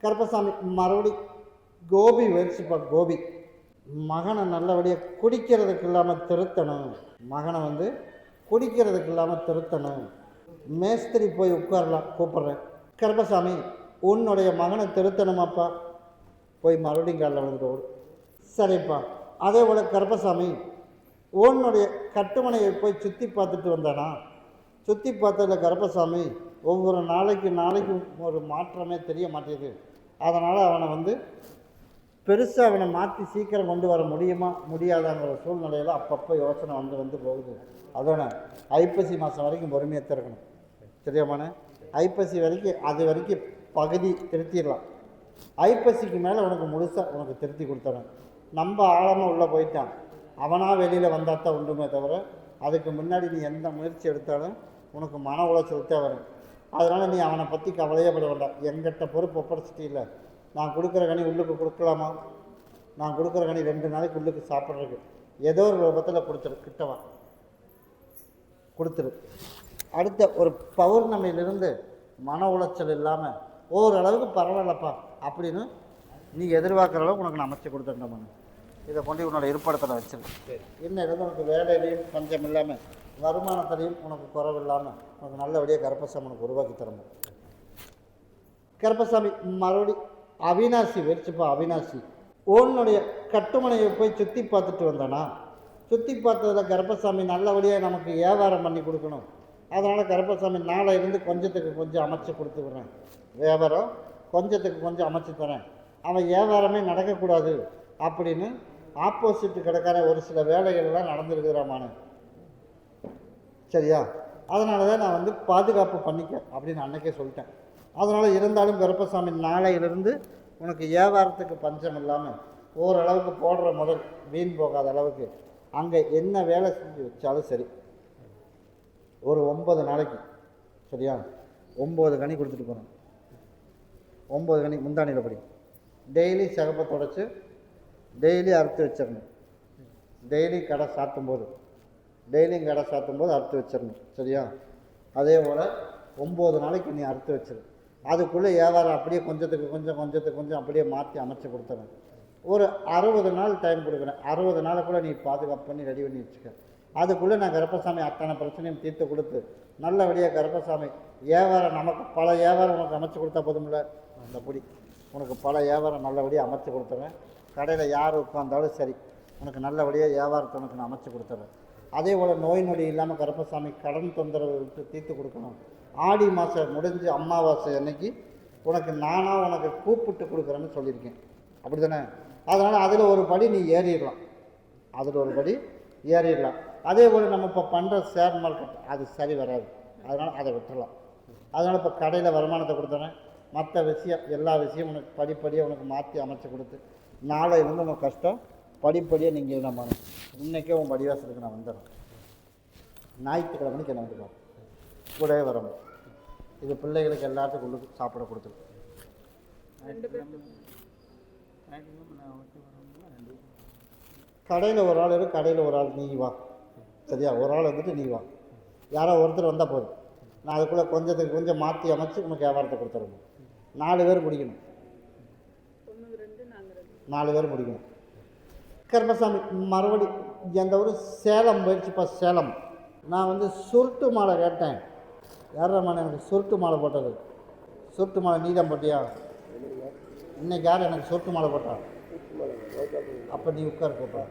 கருப்பசாமி மறுபடி கோபி முயற்சிப்பா. கோபி மகனை நல்லபடியாக குடிக்கிறதுக்கு இல்லாமல் திருத்தணும். மகனை வந்து குடிக்கிறதுக்கு இல்லாமல் திருத்தணும். மேஸ்திரி போய் உட்காரலாம், கூப்பிட்றேன். கருப்பசாமி உன்னுடைய மகனை திருத்தணுமாப்பா. போய் மறுபடியும் காலில் வந்துட்டு ஓடு. சரிப்பா. அதே போல் கருப்பசாமி உன்னுடைய கட்டுமனையை போய் சுற்றி பார்த்துட்டு வந்தானா. சுற்றி பார்த்ததில் கருப்பசாமி ஒவ்வொரு நாளைக்கு ஒரு மாற்றமே தெரிய மாட்டேங்குது. அதனால் அவனை வந்து பெருசாக அவனை மாற்றி சீக்கிரம் கொண்டு வர முடியுமா முடியாதாங்கிற சூழ்நிலையில் அப்பப்போ யோசனை வந்து போகுது. அதோட ஐப்பசி மாதம் வரைக்கும் பொறுமையாக திறக்கணும். தெரியாமாண்ணே? ஐப்பசி வரைக்கும் அது வரைக்கும் பகுதி திருத்திடலாம். ஐப்பசிக்கு மேலே உனக்கு முழுசாக உனக்கு திருத்தி கொடுத்துறேன். நம்ம ஆழமாக உள்ளே போயிட்டான், அவனாக வெளியில் வந்தால் தான் உண்டுமே தவிர அதுக்கு முன்னாடி நீ எந்த முயற்சி எடுத்தாலும் உனக்கு மன உளைச்சல் தான் வரும். அதனால் நீ அவனை பற்றி கவலையே பட வேண்டாம். எங்கிட்ட பொறுப்பு ஒப்படைச்சிட்டு இல்லை. நான் கொடுக்குற கனி உள்ளுக்கு கொடுக்கலாமா? நான் கொடுக்குற கனி 2 நாளைக்கு உள்ளுக்கு சாப்பிட்றதுக்கு ஏதோ ஒரு ரூபத்தில் கொடுத்துரு. கிட்டவா கொடுத்துரு. அடுத்த ஒரு பௌர்ணமியிலிருந்து மன உளைச்சல் இல்லாமல் ஓரளவுக்கு பரவாயில்லப்பா அப்படின்னு நீ எதிர்பார்க்குற அளவுக்கு உனக்கு நான் அமைச்சு கொடுத்துருந்தேன். இதை கொண்டு உன்னோட இருப்பிடத்தில் வச்சிருக்கு. இன்னும் இருந்து உனக்கு வேலையிலையும் பஞ்சம் இல்லாமல் வருமானத்திலையும் உனக்கு குறைவு இல்லாமல் உனக்கு நல்லபடியாக கருப்பசாமி உனக்கு உருவாக்கி தரணும். கருப்பசாமி மறுபடி அவினாசி வெறிச்சுப்பா. அவினாசி உன்னுடைய கட்டுமனையை போய் சுற்றி பார்த்துட்டு வந்தானா. சுற்றி பார்த்ததில் கருப்பசாமி நல்லபடியாக நமக்கு வியாபாரம் பண்ணி கொடுக்கணும். அதனால் கருப்பசாமி நாளை இருந்து கொஞ்சத்துக்கு கொஞ்சம் அமைச்சு கொடுத்துக்கிறேன். வியாபாரம் கொஞ்சத்துக்கு கொஞ்சம் அமைச்சு தரேன். அவன் வியாபாரமே நடக்கக்கூடாது அப்படின்னு ஆப்போசிட்டு கிடக்கிற ஒரு சில வேலைகள்லாம் நடந்துருக்குறாமான. சரியா? அதனால தான் நான் வந்து பாதுகாப்பு பண்ணிக்க அப்படின்னு அன்னைக்கே சொல்லிட்டேன். அதனால் இருந்தாலும் கருப்பசாமி நாளையிலிருந்து உனக்கு வியாபாரத்துக்கு பஞ்சம் இல்லாமல் ஓரளவுக்கு போடுற முதல் வீண் போகாத அளவுக்கு அங்கே என்ன வேலை செஞ்சு வச்சாலும் சரி ஒரு 9 நாளைக்கு சரியா 9 கனி கொடுத்துட்டு போகிறேன். 9 கனி முந்தானியில் படி டெய்லி சிகப்பை தொடச்சி டெய்லி அறுத்து வச்சிடணும். டெய்லியும் கடை சாத்தும்போது அறுத்து வச்சிடணும். சரியா? அதே போல் 9 நாளைக்கு நீ அறுத்து வச்சிரு. அதுக்குள்ளே வியாபாரம் அப்படியே கொஞ்சத்துக்கு கொஞ்சம் அப்படியே மாற்றி அமைச்சு கொடுத்துறேன். ஒரு 60 நாள் டைம் கொடுக்குறேன். 60 நாளுக்குள்ளே நீ பாதுகாப்பு பண்ணி ரெடி பண்ணி வச்சுக்க. அதுக்குள்ளே நான் கருப்பசாமி அத்தனை பிரச்சனையும் தீர்த்து கொடுத்து நல்லபடியாக கருப்பசாமி வியாபாரம் நமக்கு பல வியாபாரம் உனக்கு அமைச்சு கொடுத்தா போதும்ல. அந்த பொடி உனக்கு பல வியாபாரம் நல்லபடியாக அமைச்சு கொடுத்துறேன். கடையில் யார் உட்காந்தாலும் சரி உனக்கு நல்லபடியாக வியாபாரத்தை உனக்கு நான் அமைச்சு கொடுத்துறேன். அதே போல் நோய் நொடி இல்லாமல் கருப்பசாமி கடன் தொந்தரவு விட்டு தீர்த்து கொடுக்கணும். ஆடி மாதம் முடிஞ்சு அமாவாசை அன்னைக்கு உனக்கு நானாக உனக்கு கூப்பிட்டு கொடுக்குறேன்னு சொல்லியிருக்கேன். அப்படி தானே? அதனால் அதில் ஒரு படி நீ ஏறிடலாம். அதே போல் நம்ம இப்போ பண்ணுற ஷேர் மார்க்கெட் அது சரி வராது. அதனால் அதை விட்டுறலாம். அதனால் இப்போ கடையில் வருமானத்தை கொடுத்துறேன். மற்ற விஷயம் எல்லா விஷயம் உனக்கு படிப்படியாக உனக்கு மாற்றி அமைச்சு கொடுத்து நாளையிலேருந்து உனக்கு கஷ்டம் படிப்படியாக நீங்கள் நம்ம இன்றைக்கே உன் படிவாசலுக்கு நான் வந்துடுறேன். ஞாயிற்றுக்கிழமைக்கு என்ன வந்துடுவோம் கூடவே வரணும். இது பிள்ளைகளுக்கு எல்லாத்துக்கும் உள்ளுக்கு சாப்பிட கொடுத்துரு. கடையில் ஒரு ஆள் கடையில் ஒரு ஆள் நீ வா. சரியா? ஒரு ஆள் வந்துட்டு நீ வா. யாரோ ஒருத்தர் வந்தால் போதும். நான் அதுக்குள்ளே கொஞ்சத்துக்கு கொஞ்சம் மாற்றி அமைச்சு உனக்கு வியாபாரத்தை கொடுத்துருங்க. 4 பேர் முடிக்கணும். 4 பேர் முடிக்கணும். கருப்பசாமி மறுபடி எந்த ஒரு சேலம் போயிடுச்சுப்பா. சேலம் நான் வந்து சுருட்டு மாலை கேட்டேன். யாரம்மா எனக்கு சுருட்டு மாலை போட்டது? சுருட்டு மாலை நீ தான் போட்டியா? இன்னைக்கு யார் எனக்கு சுருட்டு மாலை போட்டா? அப்போ நீ உட்கார் போப்பா.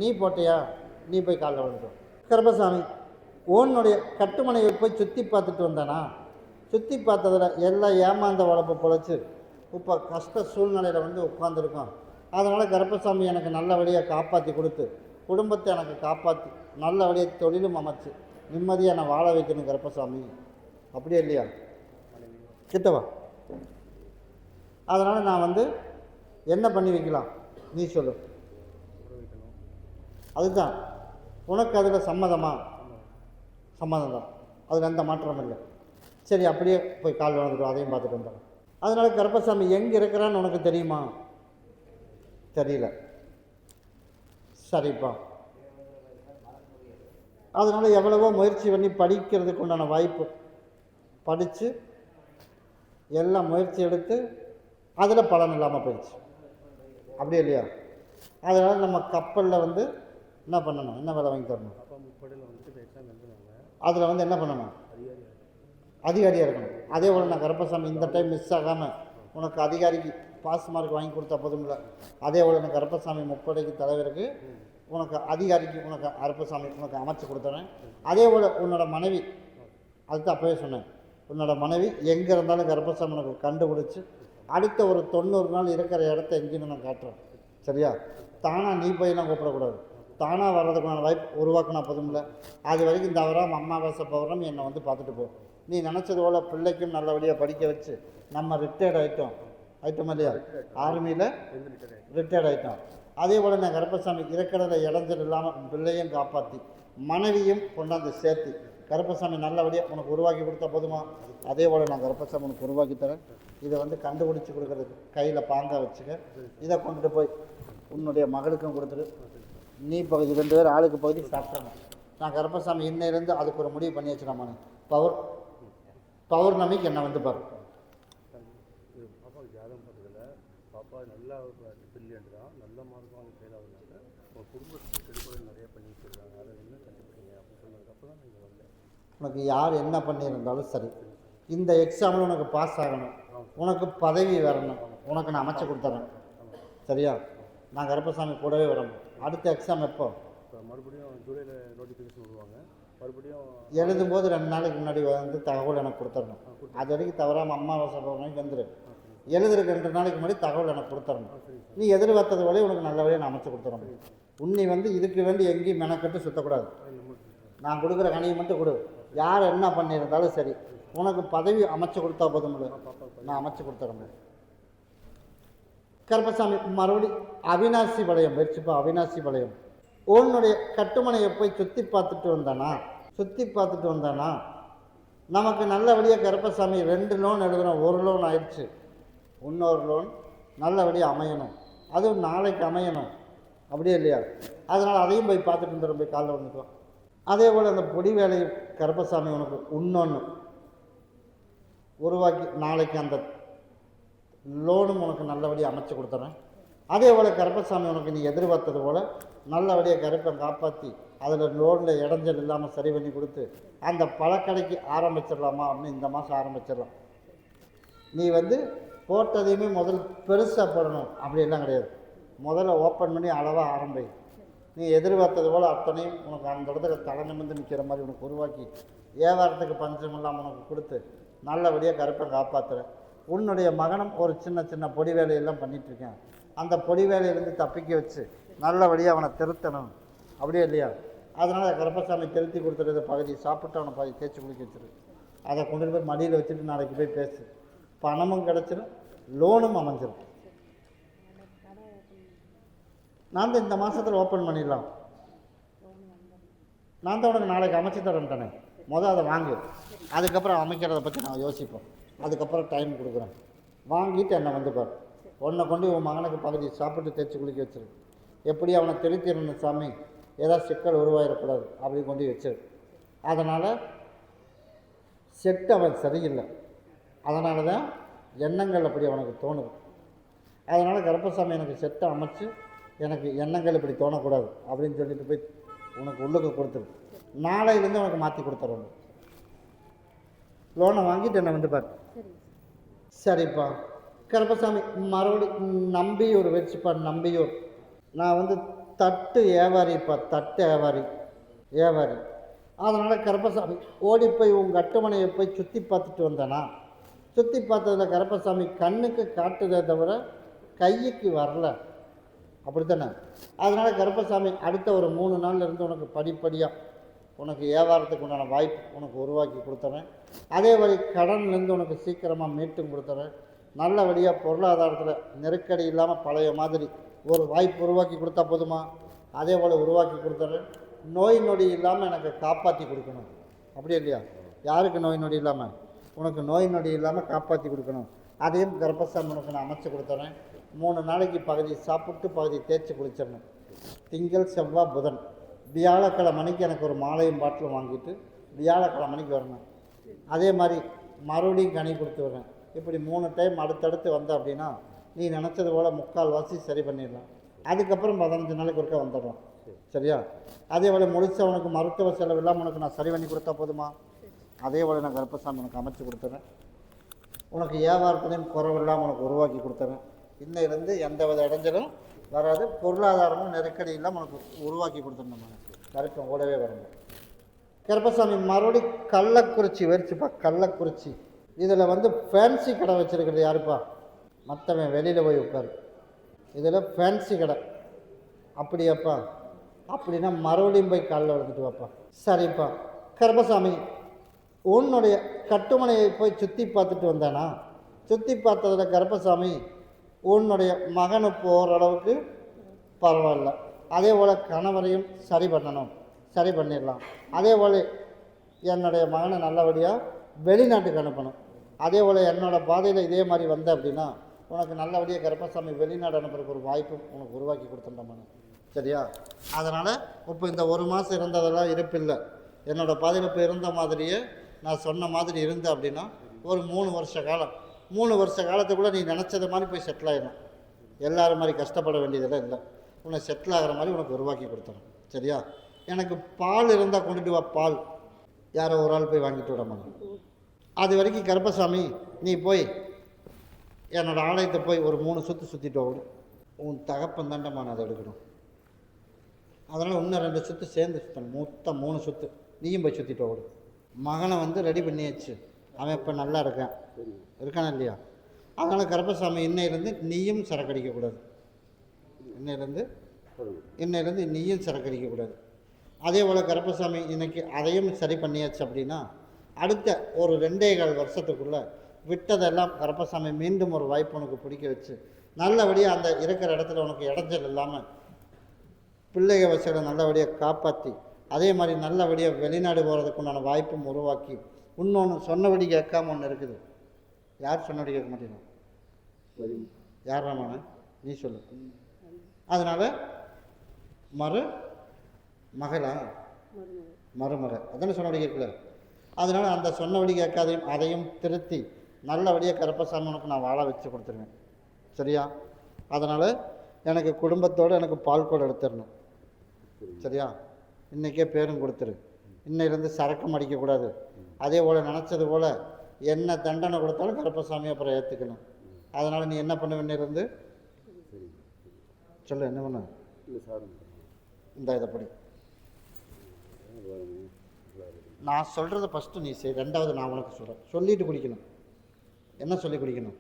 நீ போட்டியா? நீ போய் காலைல வந்துட்டோம். கருப்பசாமி உன்னுடைய கட்டுமனையை போய் சுற்றி பார்த்துட்டு வந்தானா. சுற்றி பார்த்ததில் எல்லாம் ஏமாந்த வளர்ப்பு பொழைச்சி இப்போ கஷ்ட சூழ்நிலையில் வந்து உட்காந்துருக்கோம். அதனால் கருப்பசாமி எனக்கு நல்ல வழியாக காப்பாற்றி கொடுத்து குடும்பத்தை எனக்கு காப்பாற்றி நல்ல வழியாக தொழிலும் அமைச்சு நிம்மதியாக நான் வாழ வைக்கணும் கருப்பசாமி. அப்படியே இல்லையா? கிட்டவா. அதனால் நான் வந்து என்ன பண்ணி வைக்கலாம் நீ சொல்லு. அதுதான் உனக்கு அதில் சம்மதமா? சம்மதம் தான். அதில் எந்த மாற்றமும் இல்லை. சரி அப்படியே போய் கால் வந்துடும். அதையும் பார்த்துட்டு வந்துடும். அதனால் கருப்பசாமி எங்கே இருக்கிறான்னு உனக்கு தெரியுமா? தெரியல. சரிப்பா. அதனால் எவ்வளவோ முயற்சி பண்ணி படிக்கிறதுக்கு உண்டான வாய்ப்பு படித்து எல்லாம் முயற்சி எடுத்து அதில் பலன் இல்லாமல் போயிடுச்சு. அப்படியே இல்லையா? அதனால் நம்ம கப்பலில் வந்து என்ன பண்ணணும், என்ன வேலை வாங்கி தரணும், அதில் வந்து என்ன பண்ணணும், அதிகாரியாக இருக்கணும். அதே போல் நான் கருப்பசாமி இந்த டைம் மிஸ் ஆகாமல் உனக்கு அதிகாரிக்கு பாஸ் மார்க் வாங்கி கொடுத்தா போதும் இல்லை. அதே போல் நான் கருப்பசாமி முப்படைக்கு தலைவருக்கு உனக்கு அதிகாரிக்கு உனக்கு கருப்பசாமி உனக்கு அமைச்சு கொடுத்துறேன். அதே போல் உன்னோட மனைவி, அதுதான் அப்போவே சொன்னேன், உன்னோட மனைவி எங்கே இருந்தாலும் கருப்பசாமி உனக்கு கண்டுபிடிச்சி அடுத்த ஒரு 90 நாள் இருக்கிற இடத்த எங்கேன்னு நான் காட்டுறேன். சரியா? தானாக நீ போயெல்லாம் கூப்பிடக்கூடாது. தானாக வர்றதுக்கான வாய்ப்பு உருவாக்கினா போதும் இல்லை. அது வரைக்கும் தவறாம அமாவாசை பௌர்ணமி என்னை வந்து பார்த்துட்டு போ. நீ நினச்சது போல் பிள்ளைக்கும் நல்லபடியாக படிக்க வச்சு நம்ம ரிட்டையர்ட் ஆகிட்டோம் இல்லையா? ஆர்மியில் ரிட்டையர்ட் ஆகிட்டோம். அதே போல் நான் கருப்பசாமி இருக்கிறத இடைஞ்சல் இல்லாமல் பிள்ளையும் காப்பாற்றி மனைவியும் கொண்டாந்து சேர்த்து கருப்பசாமி நல்லபடியாக உனக்கு உருவாக்கி கொடுத்தா போதுமா? அதே போல் நான் கருப்பசாமி உனக்கு உருவாக்கி தரேன். இதை வந்து கண்டுபிடிச்சி கொடுக்குறதுக்கு கையில் பாங்காக வச்சுக்க. இதை கொண்டுட்டு போய் உன்னுடைய மகளுக்கும் கொடுத்துரு. நீ பகுதி 2 பேர் ஆளுக்கு பகுதி சாப்பிட்றேன். நான் கருப்பசாமி இன்னையிலேருந்து அதுக்கு ஒரு முடிவு பண்ணி வச்சுடாமான்னு பௌர்ணமிக்கு என்னை வந்து பாரு. பாப்பா நல்லா பிரில்லியன்ட் தான், நல்ல மார்க் வாங்கி ஃபெயில் ஆகுதுனால உங்கள் குடும்பத்துக்கு கெடுபடி நிறைய பண்ணி வச்சுருக்காங்க. அதை என்ன கண்டுபிடிங்க அப்படின்னு சொன்னதுக்கப்புறம் தான் நீங்கள் வந்தேன். உனக்கு யார் என்ன பண்ணியிருந்தாலும் சரி, இந்த எக்ஸாமில் உனக்கு பாஸ் ஆகணும், உனக்கு பதவி வரணும், உனக்கு நான் அமைச்சு கொடுத்துறேன். சரியா? நான் கருப்பசாமி கூடவே வரணும். அடுத்த எக்ஸாம் எப்போ? இப்போ மறுபடியும் ஜூலையில் நோட்டிஃபிகேஷன் விடுவாங்க. மறுபடியும் எழுதும்போது 2 நாளைக்கு முன்னாடி வந்து தகவல் எனக்கு கொடுத்துடணும். அது வரைக்கும் தவறாமல் அமாவாசை பௌர்ணமிக்கு வந்துடு. எழுதுறதுக்கு 2 நாளைக்கு முன்னாடி தகவல் எனக்கு கொடுத்துடணும். நீ எதிர்பார்த்தது போல உனக்கு நல்ல வழியை நான் அமைச்சு கொடுத்துடணும். உன்னை வந்து இதுக்கு வேண்டி எங்கேயும் மெனக்கட்டு சுற்றக்கூடாது. நான் கொடுக்குற கணியை மட்டும் கொடு. யார் என்ன பண்ணியிருந்தாலும் சரி, உனக்கு பதவி அமைச்சு கொடுத்தா போதும் இல்லை, நான் அமைச்சு கொடுத்துறேன். கருப்பசாமி மறுபடி அவினாசி பாளையம் வச்சுப்பா. அவினாசி பாளையம் உன்னுடைய கட்டுமனையை போய் சுற்றி பார்த்துட்டு வந்தானா நமக்கு நல்லபடியாக கருப்பசாமி 2 லோன் எழுதுகிறோம். 1 லோன் ஆயிடுச்சு, இன்னொரு லோன் நல்லபடியாக அமையணும், அதுவும் நாளைக்கு அமையணும். அப்படியே இல்லையா? அதனால் அதையும் போய் பார்த்துட்டு வந்துடும். போய் காலைல வந்துக்குவோம். அதே போல் அந்த பொடி வேலையும் கருப்பசாமி உனக்கு இன்னொன்று உருவாக்கி நாளைக்கு அந்த லோனும் உனக்கு நல்லபடியாக அமைச்சு கொடுத்துறேன். அதே போல் கருப்பசாமி உனக்கு நீ எதிர்பார்த்தது போல் நல்லபடியாக கருப்பை காப்பாற்றி அதில் லோனில் இடைஞ்சல் இல்லாமல் சரி பண்ணி கொடுத்து அந்த பழக்கடைக்கு ஆரம்பிச்சிடலாமா அப்படின்னு இந்த மாதம் ஆரம்பிச்சிடலாம். நீ வந்து போட்டதையுமே முதல் பெருசாக போடணும் அப்படின்லாம் கிடையாது. முதல்ல ஓப்பன் பண்ணி அளவாக ஆரம்பி. நீ எதிர்பார்த்தது போல் அத்தனையும் உனக்கு அந்த இடத்துல தலை நிமிர்ந்து நிற்கிற மாதிரி உனக்கு உருவாக்கி வியாபாரத்துக்கு பஞ்சம் இல்லாமல் உனக்கு கொடுத்து நல்லபடியாக கருப்பை காப்பாற்றுறேன். உன்னுடைய மகனும் ஒரு சின்ன பொடி வேலையெல்லாம் பண்ணிகிட்ருக்கேன். அந்த பொடி வேலையிலேருந்து தப்பிக்க வச்சு நல்லபடியாக அவனை திருத்தணும். அப்படியே இல்லையா? அதனால் கருப்பசாமி திருத்தி கொடுத்துருந்த பகுதி சாப்பிட்டு அவனை பாதி தேய்ச்சி குளிக்க வச்சிரு. அதை கொண்டு போய் மடியில் வச்சுட்டு நாளைக்கு போய் பேசு. பணமும் கிடச்சிடும், லோனும் அமைஞ்சிடும். நான் தான் இந்த மாதத்தில் ஓப்பன் பண்ணிடலாம். நான் தான் உனக்கு நாளைக்கு அமைச்சு தரேன்ட்டானே. அதை வாங்கு. அதுக்கப்புறம் அமைக்கிறத பற்றி நான் யோசிப்போம். அதுக்கப்புறம் டைம் கொடுக்குறேன். வாங்கிட்டு என்னை வந்து பாரு. உன்னை கொண்டு உன் மகனுக்கு பகுதி சாப்பிட்டு தேய்ச்சி குளிக்க வச்சிரு. எப்படி அவனை திருத்திடணும் சாமி, ஏதாவது சிக்கல் உருவாயிடக்கூடாது அப்படி கொண்டு வச்சிரு. அதனால் செட்டு அவன் சரியில்லை. அதனால தான் எண்ணங்கள் அப்படி அவனுக்கு தோணுது. அதனால் கருப்பசாமி எனக்கு செட்டை அமைச்சு எனக்கு எண்ணங்கள் இப்படி தோணக்கூடாது அப்படின்னு சொல்லிட்டு போய் உனக்கு உள்ளுக்கு கொடுத்துரு. நாளையிலேருந்து உனக்கு மாற்றி கொடுத்துறோம். லோனை வாங்கிட்டு என்னை வந்து பாரு. சரிப்பா. கருப்பசாமி மறுபடி நம்பியூர் வச்சுப்பா. நம்பியூர் நான் வந்து தட்டு வியாபாரிப்பா. தட்டு வியாபாரி. அதனால் கருப்பசாமி ஓடிப்போய் உங்கள் கட்டுமனையை போய் சுற்றி பார்த்துட்டு வந்தேனா. சுற்றி பார்த்ததில் கருப்பசாமி கண்ணுக்கு காட்டுதே தவிர கைக்கு வரல. அப்படித்தானே? அதனால் கருப்பசாமி அடுத்த ஒரு 3 நாளில் இருந்து உனக்கு படிப்படியாக உனக்கு வியாபாரத்துக்கு உண்டான வாய்ப்பு உனக்கு உருவாக்கி கொடுத்துறேன். அதே மாதிரி கடன்லேருந்து உனக்கு சீக்கிரமாக மீட்டும் கொடுத்துறேன். நல்லபடியாக பொருளாதாரத்தில் நெருக்கடி இல்லாமல் பழைய மாதிரி ஒரு வாய்ப்பு உருவாக்கி கொடுத்தா போதுமா? அதே போல் உருவாக்கி கொடுத்துறேன். நோய் நொடி இல்லாமல் எனக்கு காப்பாற்றி கொடுக்கணும். அப்படியே இல்லையா? யாருக்கு நோய் நொடி இல்லாமல்? உனக்கு நோய் நொடி இல்லாமல் காப்பாற்றி கொடுக்கணும். அதையும் கருப்பசாமி உனக்கு நான் அமைச்சு கொடுத்துறேன். 3 நாளைக்கு பகுதி சாப்பிட்டு பகுதி தேய்ச்சி குளிச்சிடணும். திங்கள் செவ்வாய் புதன் வியாழக்கிழமைக்கு எனக்கு ஒரு மாலையும் பாட்டிலும் வாங்கிட்டு வியாழக்கிழமைக்கு வரணும். அதே மாதிரி மறுபடியும் கனி கொடுத்து வரேன். இப்படி 3 டைம் அடுத்தடுத்து வந்த அப்படின்னா நீ நினச்சது போல் 3/4 சரி பண்ணிடலாம். அதுக்கப்புறம் 15 நாளைக்கு ஒருக்கா வந்துடலாம். சரியா? அதே போல் முழுசாக உனக்கு மருத்துவ செலவு இல்லாமல் உனக்கு நான் சரி பண்ணி கொடுத்தா போதுமா? அதே போல் நான் கர்ப்பசாமி உனக்கு அமைச்சு கொடுத்துறேன். உனக்கு வியாபாரத்துலேயும் குறவு இல்லாமல் உனக்கு உருவாக்கி கொடுத்துறேன். இன்னையிலேருந்து எந்த வித இடைஞ்சலும் வராது, பொருளாதாரமும் நெருக்கடி இல்லாமல் உனக்கு உருவாக்கி கொடுத்துருந்தோம். கருப்பம் கூடவே வரணும். கருப்பசாமி மறுபடி கள்ளக்குறிச்சி வெறிச்சுப்பா. கள்ளக்குறிச்சி இதில் வந்து ஃபேன்சி கடை வச்சுருக்கிறது யாருப்பா? மற்றவன் வெளியில் போய் உட்காரு. இதில் ஃபேன்சி கடை. அப்படியாப்பா? அப்படின்னா மறுபடியும் போய் காலில் வளர்த்துட்டு வாப்பா. சரிப்பா. கருப்பசாமி உன்னுடைய கட்டுமனையை போய் சுற்றி பார்த்துட்டு வந்தானா? சுற்றி பார்த்ததில் கருப்பசாமி உன்னுடைய மகனு போகிற அளவுக்கு பரவாயில்ல. அதே போல் கணவரையும் சரி பண்ணணும், சரி பண்ணிடலாம். அதே போல் என்னுடைய மகனை நல்லபடியாக வெளிநாட்டுக்கு அனுப்பணும். அதே போல் என்னோடய பாதையில் இதே மாதிரி வந்த அப்படின்னா உனக்கு நல்லபடியாக கருப்பசாமி வெளிநாடு அனுப்புறதுக்கு ஒரு வாய்ப்பு உனக்கு உருவாக்கி கொடுத்துட்டோம். சரியா? அதனால் இப்போ இந்த 1 மாதம் இருந்ததெல்லாம் இருப்பில்லை. என்னோடய பாதையில் இப்போ இருந்த மாதிரியே நான் சொன்ன மாதிரி இருந்த அப்படின்னா ஒரு 3 வருஷ காலம், 3 வருஷ காலத்துக்குள்ளே நீ நினச்சது மாதிரி போய் செட்டில் ஆகிடும். எல்லாரும் மாதிரி கஷ்டப்பட வேண்டியதெல்லாம் இல்லை. உன்னை செட்டில் ஆகிற மாதிரி உனக்கு உருவாக்கி கொடுத்துறேன். சரியா? எனக்கு பால் இருந்தால் கொண்டுட்டு வா. பால் யாரோ ஒரு ஆள் போய் வாங்கிட்டு விடாமல். அது வரைக்கும் கருப்பசாமி நீ போய் என்னோடய ஆலயத்தை போய் ஒரு 3 சுற்று சுற்றிட்டு ஓடும். உன் தகப்பன் தாண்டமான அதை எடுக்கணும். அதனால் இன்னும் 2 சுற்று சேர்ந்து சுற்றணும். மொத்தம் 3 சுற்று நீயும் போய் சுற்றிட்டு ஓடும். மகனை வந்து ரெடி பண்ணியாச்சு. அவன் இப்போ நல்லா இருக்கானா இல்லையா? அதனால் கருப்பசாமி இன்னையிலேருந்து நீயும் சரக்கடிக்கக்கூடாது. இன்னையிலேருந்து நீயும் சரக்கடிக்கக்கூடாது. அதே போல் கருப்பசாமி இன்னைக்கு அதையும் சரி பண்ணியாச்சு அப்படின்னா அடுத்த ஒரு 2.25 வருஷத்துக்குள்ளே விட்டதெல்லாம் கருப்பசாமி மீண்டும் ஒரு வாய்ப்பு உனக்கு பிடிக்க வச்சு நல்லபடியாக அந்த இருக்கிற இடத்துல உனக்கு இடைஞ்சல் இல்லாமல் பிள்ளைக வசதியை நல்லபடியாக காப்பாற்றி அதே மாதிரி நல்லபடியாக வெளிநாடு போகிறதுக்கு உண்டான வாய்ப்பும் உருவாக்கி இன்னொன்று சொன்னபடி கேட்காம ஒன்று இருக்குது. யார் சொன்னபடி கேட்க மாட்டேங்க? யார் ராமான நீ சொல்லு. அதனால் மருமக அதானே சொன்னபடி கேட்கல. அதனால் அந்த சொன்னபடி கேட்காதையும் அதையும் திருத்தி நல்லபடியாக கருப்பசாமி உனக்கு நான் வாழ வச்சு கொடுத்துருவேன். சரியா? அதனால் எனக்கு குடும்பத்தோடு எனக்கு பால் கூட எடுத்துடணும். சரியா? இன்றைக்கே பேரும் கொடுத்துரு. இன்னையிலேருந்து சரக்கம் அடிக்கக்கூடாது. அதே போல் நினச்சது போல் என்ன தண்டனை கொடுத்தாலும் கருப்பசாமி அப்புறம் ஏற்றுக்கணும். அதனால் நீ என்ன பண்ண இன்னையிலேருந்து சொல்லு. என்ன பண்ண? இதை படி நான் சொல்கிறத ஃபஸ்ட்டு நீ செய். 2வது நான் உனக்கு சொல்கிறேன். சொல்லிட்டு குடிக்கணும். என்ன சொல்லி குடிக்கணும்?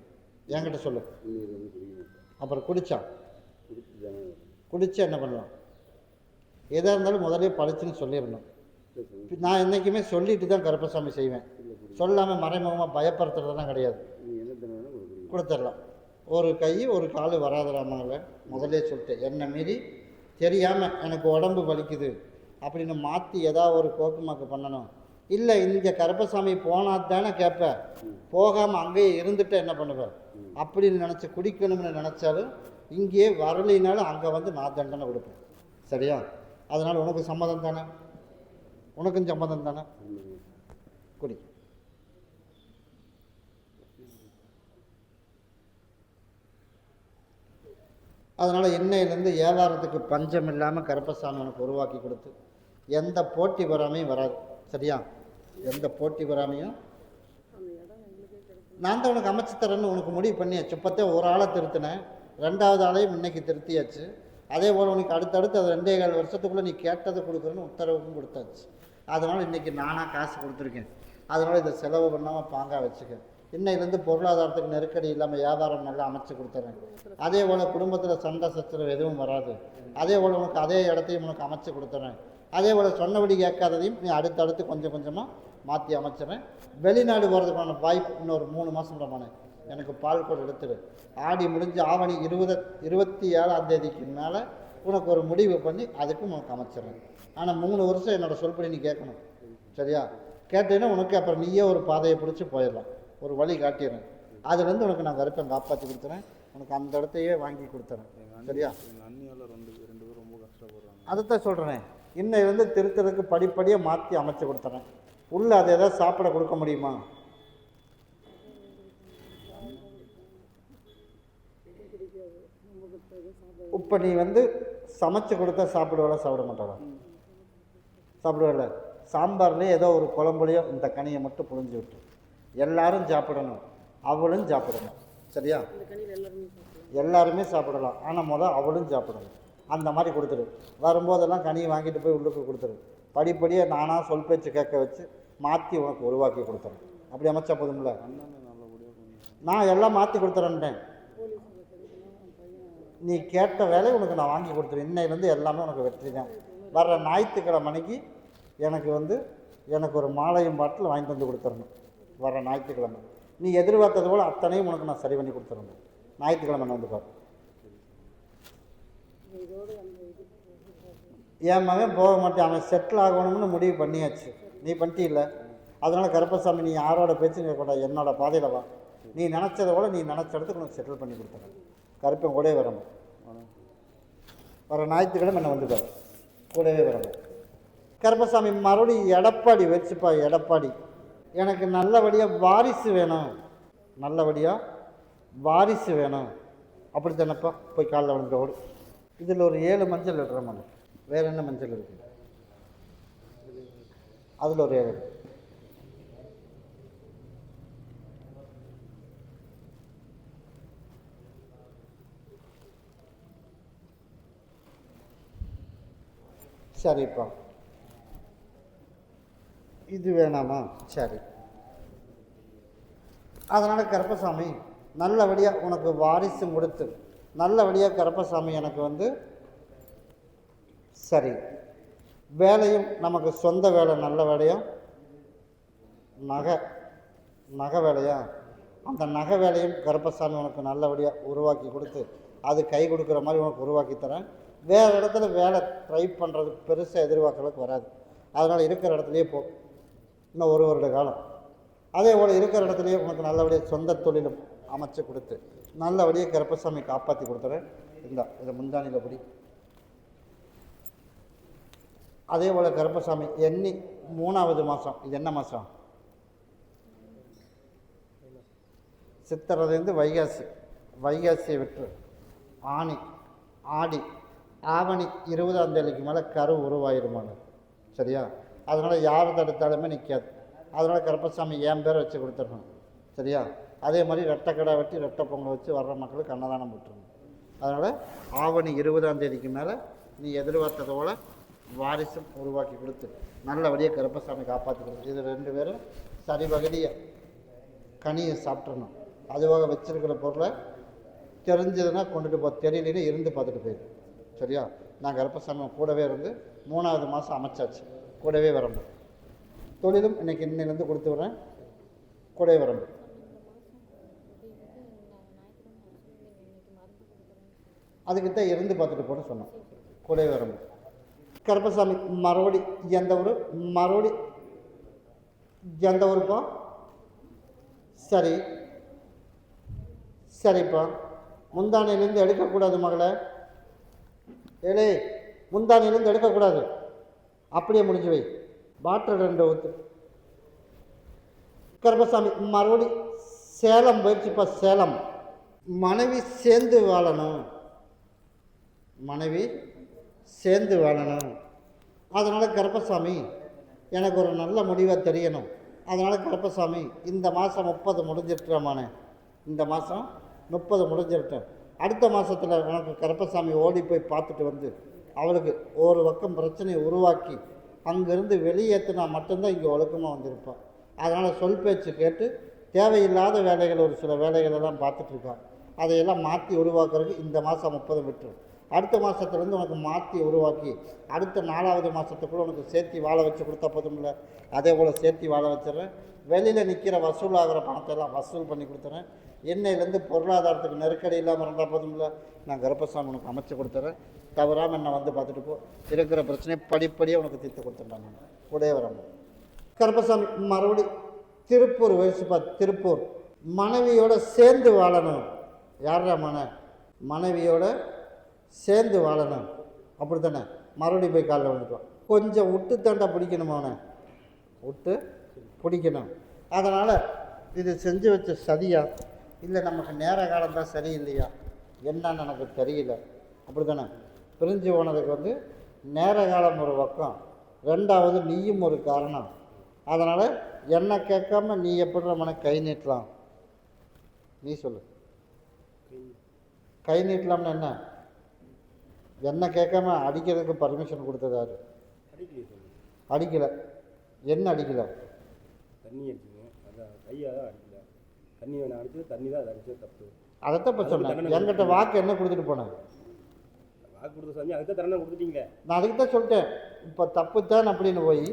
என்கிட்ட சொல்லு. அப்புறம் குடித்தா என்ன பண்ணலாம்? எதாக இருந்தாலும் முதலே படிச்சுன்னு சொல்லிடணும். நான் என்றைக்குமே சொல்லிட்டு தான் கருப்பசாமி செய்வேன். சொல்லாமல் மறைமுகமாக பயப்படுத்துறதெல்லாம் கிடையாது. கொடுத்துடலாம். ஒரு கை ஒரு கால் வராதராமாங்க முதலே சொல்லிட்டேன். என்னை மீறி தெரியாமல் எனக்கு உடம்பு வலிக்குது அப்படின்னு மாற்றி ஏதாவது ஒரு கோக்குமாக்கு பண்ணணும். இல்லை இங்கே கருப்பசாமி போனால் தானே கேட்பேன், போகாமல் அங்கேயே இருந்துட்டு என்ன பண்ணுவேன் அப்படின்னு நினச்சி குடிக்கணும்னு நினச்சாலும் இங்கேயே வரலினாலும் அங்கே வந்து நான் தண்டனை கொடுப்பேன். சரியா? அதனால் உனக்கு சம்மதம் தானே? உனக்கும் சம்மதம் தானே? குடி. அதனால் இன்னையிலேருந்து வியாபாரத்துக்கு பஞ்சம் இல்லாமல் கருப்பசாமி உனக்கு உருவாக்கி கொடுத்து எந்த போட்டி பொறாமையும் வராது. சரியா? எந்த போட்டி பொறாமையும் நான் தான் உனக்கு அமைச்சு தரேன்னு உனக்கு முடிவு பண்ணியாச்சு. இப்போத்தே ஒரு ஆளை திருத்தினேன், 2வது ஆளையும் இன்னைக்கு திருத்தியாச்சு. அதே போல் உனக்கு அடுத்தடுத்து அது 2.25 வருஷத்துக்குள்ளே நீ கேட்டதை கொடுக்குறேன்னு உத்தரவுக்கும் கொடுத்தாச்சு. அதனால் இன்றைக்கி நானாக காசு கொடுத்துருக்கேன். அதனால் இதை செலவு பண்ணாமல் பாங்காக வச்சுக்க. இன்னையிலேருந்து பொருளாதாரத்துக்கு நெருக்கடி இல்லாமல் வியாபாரம் நல்லா அமைச்சு கொடுத்துறேன். அதே போல் குடும்பத்தில் சண்டை சச்சரவு எதுவும் வராது. அதே போல் உனக்கு அதே இடத்தையும் உனக்கு அமைச்சு கொடுத்துறேன். அதே போல் சொன்னபடி கேட்காததையும் நீ அடுத்தடுத்து கொஞ்சம் கொஞ்சமாக மாற்றி அமைச்சிடறேன். வெளிநாடு போகிறதுக்கான வாய்ப்பு இன்னொரு 3 மாதம் பிரமாணம் எனக்கு பால் கூட எடுத்துடு. ஆடி முடிஞ்சு ஆவணி 27ஆம் தேதிக்கு மேலே உனக்கு ஒரு முடிவு பண்ணி அதுக்கும் உனக்கு அமைச்சிடுறேன். ஆனால் 3 வருஷம் என்னோடய சொல்படி நீ கேட்கணும். சரியா? கேட்டேன்னா உனக்கு அப்புறம் நீயே ஒரு பாதையை பிடிச்சி போயிடலாம். ஒரு வழி காட்டிடுறேன். அதுலேருந்து உனக்கு நான் கருப்பை காப்பாற்றி கொடுத்துறேன். உனக்கு அந்த இடத்தையே வாங்கி கொடுத்துறேன். சரியா? அண்ணியால் 2 பேரும் ரொம்ப கஷ்டப்படுறாங்க. அதைத்தான் சொல்கிறேன். இன்னையிலேருந்து திருத்தறதுக்கு படிப்படியாக மாற்றி அமைச்சு கொடுத்துறேன். உள்ளே அதை எதாவது சாப்பிட கொடுக்க முடியுமா? இப்போ நீ வந்து சமைச்சு கொடுத்தா சாப்பிடுவாளா சாப்பிட மாட்டாளா? சாப்பிடுவாள். சாம்பார்லேயே ஏதோ ஒரு குழம்புலையோ இந்த கனியை மட்டும் புழிஞ்சு விட்டு எல்லாரும் சாப்பிடணும், அவளும் சாப்பிடணும். சரியா? எல்லாருமே சாப்பிடலாம், ஆனால் அவளும் சாப்பிடணும். அந்த மாதிரி கொடுத்துரு. வரும்போதெல்லாம் கனியை வாங்கிட்டு போய் உள்ளுக்கு கொடுத்துரு. படிப்படியாக நானாக சொல் பேச்சு கேட்க வச்சு மாற்றி உனக்கு உருவாக்கி கொடுத்துறேன். அப்படி அமைச்சா போதும்ல? நான் எல்லாம் மாற்றி கொடுத்துறேன்ட்டேன். நீ கேட்ட வேலையை உனக்கு நான் வாங்கி கொடுத்துருவேன். இன்னையிலேருந்து எல்லாமே உனக்கு வெற்றி தான். வர்ற ஞாயிற்றுக்கிழமை அன்னைக்கு எனக்கு ஒரு மாலையும் பாட்டில் வாங்கிட்டு வந்து கொடுத்துடணும். வர்ற ஞாயிற்றுக்கிழமை நீ எதிர்பார்த்தது போல் அத்தனையும் உனக்கு நான் சரி பண்ணி கொடுத்துடணும். ஞாயிற்றுக்கிழமை வந்து பாரு. என் மகன் போக மாட்டேன், அவன் செட்டில் ஆகணும்னு முடிவு பண்ணியாச்சு. நீ பண்ணிட்டில்ல? அதனால் கருப்பசாமி நீ யாரோட பேச்சு கேட்கக்கூடாது, என்னோட பாதையில் வா. நீ நினச்சதை விட நீ நினச்ச இடத்துக்கு உனக்கு செட்டில் பண்ணி கொடுத்துறேன். கருப்பன் கூடவே வரணும். வர ஞாயிற்றுக்கிழமை என்ன வந்துப்பார், கூடவே வரணும். கருப்பசாமி மறுபடியும் எடப்பாடி வச்சுப்பா. எடப்பாடி எனக்கு நல்லபடியாக வாரிசு வேணும், நல்லபடியாக வாரிசு வேணும். அப்படி தானப்பா? போய் காலைல விழுந்து ஓடு. இதில் ஒரு 7 மஞ்சள் இடுறோம். வேறு என்ன மஞ்சள் இருக்குது? அதில் ஒரு 7. சரிப்பா, இது வேணாமா? சரி. அதனால் கருப்பசாமி நல்லபடியாக உனக்கு வாரிசு கொடுத்து நல்லபடியாக கருப்பசாமி எனக்கு வந்து சரி வேலையும் நமக்கு சொந்த வேலை, நல்ல வேலையும் நகை வேலையா, அந்த நகை வேலையும் கருப்பசாமி உனக்கு நல்லபடியாக உருவாக்கி கொடுத்து அது கை கொடுக்குற மாதிரி உனக்கு உருவாக்கி தரேன். வேறு இடத்துல வேலை ட்ரை பண்ணுறது பெருசாக எதிர்பார்க்கறதுக்கு வராது. அதனால் இருக்கிற இடத்துலையே போ, இன்னும் 1 வருட காலம். அதே போல் இருக்கிற இடத்துலையே உனக்கு நல்லபடியாக சொந்த தொழிலும் அமைச்சு கொடுத்து நல்லபடியாக கருப்பசாமி காப்பாற்றி கொடுத்துறேன். இதை முந்தானியில் படி. அதே போல் கருப்பசாமி எண்ணி 3வது மாதம், இது என்ன மாதம்? சித்திரைலேருந்து வைகாசியை விட்டு ஆனி, ஆடி, ஆவணி 20ஆம் தேதிக்கு மேலே கரு உருவாயிருமாங்க. சரியா? அதனால் யார் தடுத்தாலுமே நிற்காது. அதனால் கருப்பசாமி என் பேரை வச்சு கொடுத்துடணும். சரியா? அதே மாதிரி ரெட்டைக்கடை வெட்டி ரெட்டை பொங்கல் வச்சு வர்ற மக்களுக்கு அன்னதானம் போட்டுருணும். அதனால் ஆவணி 20ஆம் தேதிக்கு மேலே நீ எதிர்பார்த்ததோட வாரிசும் உருவாக்கி கொடுத்து நல்லபடியாக கருப்பசாமி காப்பாற்றி கொடுத்து இது 2 பேரும் சரி பகுதியை கனியை சாப்பிட்றணும். அதுவாக வச்சிருக்கிற பொருளை தெரிஞ்சதுன்னா கொண்டுட்டு போ, தெரியலன்னு இருந்து பார்த்துட்டு போயிடும். சரியா? நான் கருப்பசாமி கூடவே இருந்து 3வது மாதம் அமைச்சாச்சு. கூடவே வரணும். தொழிலும் இன்னையிலேருந்து கொடுத்து வரேன். கூடவே வரணும். அதுக்கிட்ட இருந்து பார்த்துட்டு போன்னு சொன்னோம். கூடவே வரணும். கருப்பசாமி மறுபடி எந்த ஊருப்பா? சரி சரிப்பா. முந்தானையிலேருந்து எடுக்கக்கூடாது மகளே. ஏழே, முந்தானையிலேருந்து எடுக்கக்கூடாது. அப்படியே முடிஞ்சு வை. பாட்டில் 2 ஊற்று. கருப்பசாமி மறுபடி சேலம் போயிடுச்சுப்பா. சேலம் மனைவி சேர்ந்து வாழணும், அதனால் கருப்பசாமி எனக்கு ஒரு நல்ல முடிவாக தெரியணும். அதனால் கருப்பசாமி இந்த மாதம் 30 முடிஞ்சிருக்கிறமானே, இந்த மாதம் 30 முடிஞ்சிருட்டேன். அடுத்த மாதத்தில் எனக்கு கருப்பசாமி ஓடி போய் பார்த்துட்டு வந்து அவளுக்கு ஒரு பக்கம் பிரச்சனையை உருவாக்கி அங்கேருந்து வெளியேற்றினா மட்டும்தான் இங்கே ஒழுக்கமாக வந்திருப்பாள். அதனால் சொல் பேச்சு கேட்டு தேவையில்லாத வேலைகள், ஒரு சில வேலைகளெல்லாம் பார்த்துட்ருக்காள். அதையெல்லாம் மாற்றி உருவாக்குறதுக்கு இந்த மாதம் 30 விட்டுரு. அடுத்த மாதத்துலேருந்து உனக்கு மாற்றி உருவாக்கி அடுத்த 4வது மாதத்துக்குள்ளே உனக்கு சேர்த்தி வாழ வச்சு கொடுத்தா போதும்ல. அதே போல் சேர்த்தி வாழ வச்சிடறேன். வெளியில் நிற்கிற வசூல் ஆகிற பணத்தையெல்லாம் வசூல் பண்ணி கொடுத்துறேன். இன்னையிலேருந்து பொருளாதாரத்துக்கு நெருக்கடி இல்லாமல் இருந்தால் போதும்ல. நான் கருப்பசாமி உனக்கு அமைச்சு கொடுத்துறேன். தவறாமல் என்னை வந்து பார்த்துட்டு போ. இருக்கிற பிரச்சனையை படிப்படியாக உனக்கு தீர்த்து கொடுத்துட்டாங்க. கூடவே வரணும். கருப்பசாமி மறுபடி திருப்பூர் வயசுப்பா. திருப்பூர் மனைவியோடு சேர்ந்து வாழணும். யாரா மனைவியோடு சேர்ந்து வாழணும். அப்படி தானே? மறுபடியும் போய் காலில் வந்துட்டோம். கொஞ்சம் விட்டு தண்டை பிடிக்கணும், அவனை விட்டு பிடிக்கணும். அதனால் இது செஞ்சு வச்ச சதியா இல்லை நமக்கு நேர காலம்தான் சரியில்லையா என்னன்னு எனக்கு தெரியல. அப்படி தானே? பிரிஞ்சு போனதுக்கு வந்து நேர காலம் ஒரு பக்கம், ரெண்டாவது நீயும் ஒரு காரணம். அதனால் என்ன கேட்காம நீ எப்படி நம்மனை கை நீட்டலாம்? நீ சொல்லு. கை நீட்டலாம்னு என்ன? என்ன கேட்காம அடிக்கிறதுக்கு பர்மிஷன் கொடுத்தது யாரு? அடிக்கலை. என்ன அடிக்கலை? தண்ணி அடிச்சுங்க, அதான் கையாக தான் அடிக்கல. தண்ணி வேணா அடிச்சது, தண்ணி தான் அதை அடிச்சது தப்பு. அதைத்தான் இப்போ சொன்னேன். என்கிட்ட வாக்கு என்ன கொடுத்துட்டு போனேன்? வாக்கு கொடுத்த சாமி அதுக்கு தான் தண்டனை கொடுத்துட்டீங்களே. நான் அதுக்கு தான் சொல்லிட்டேன். இப்போ தப்பு தான் அப்படின்னு போய்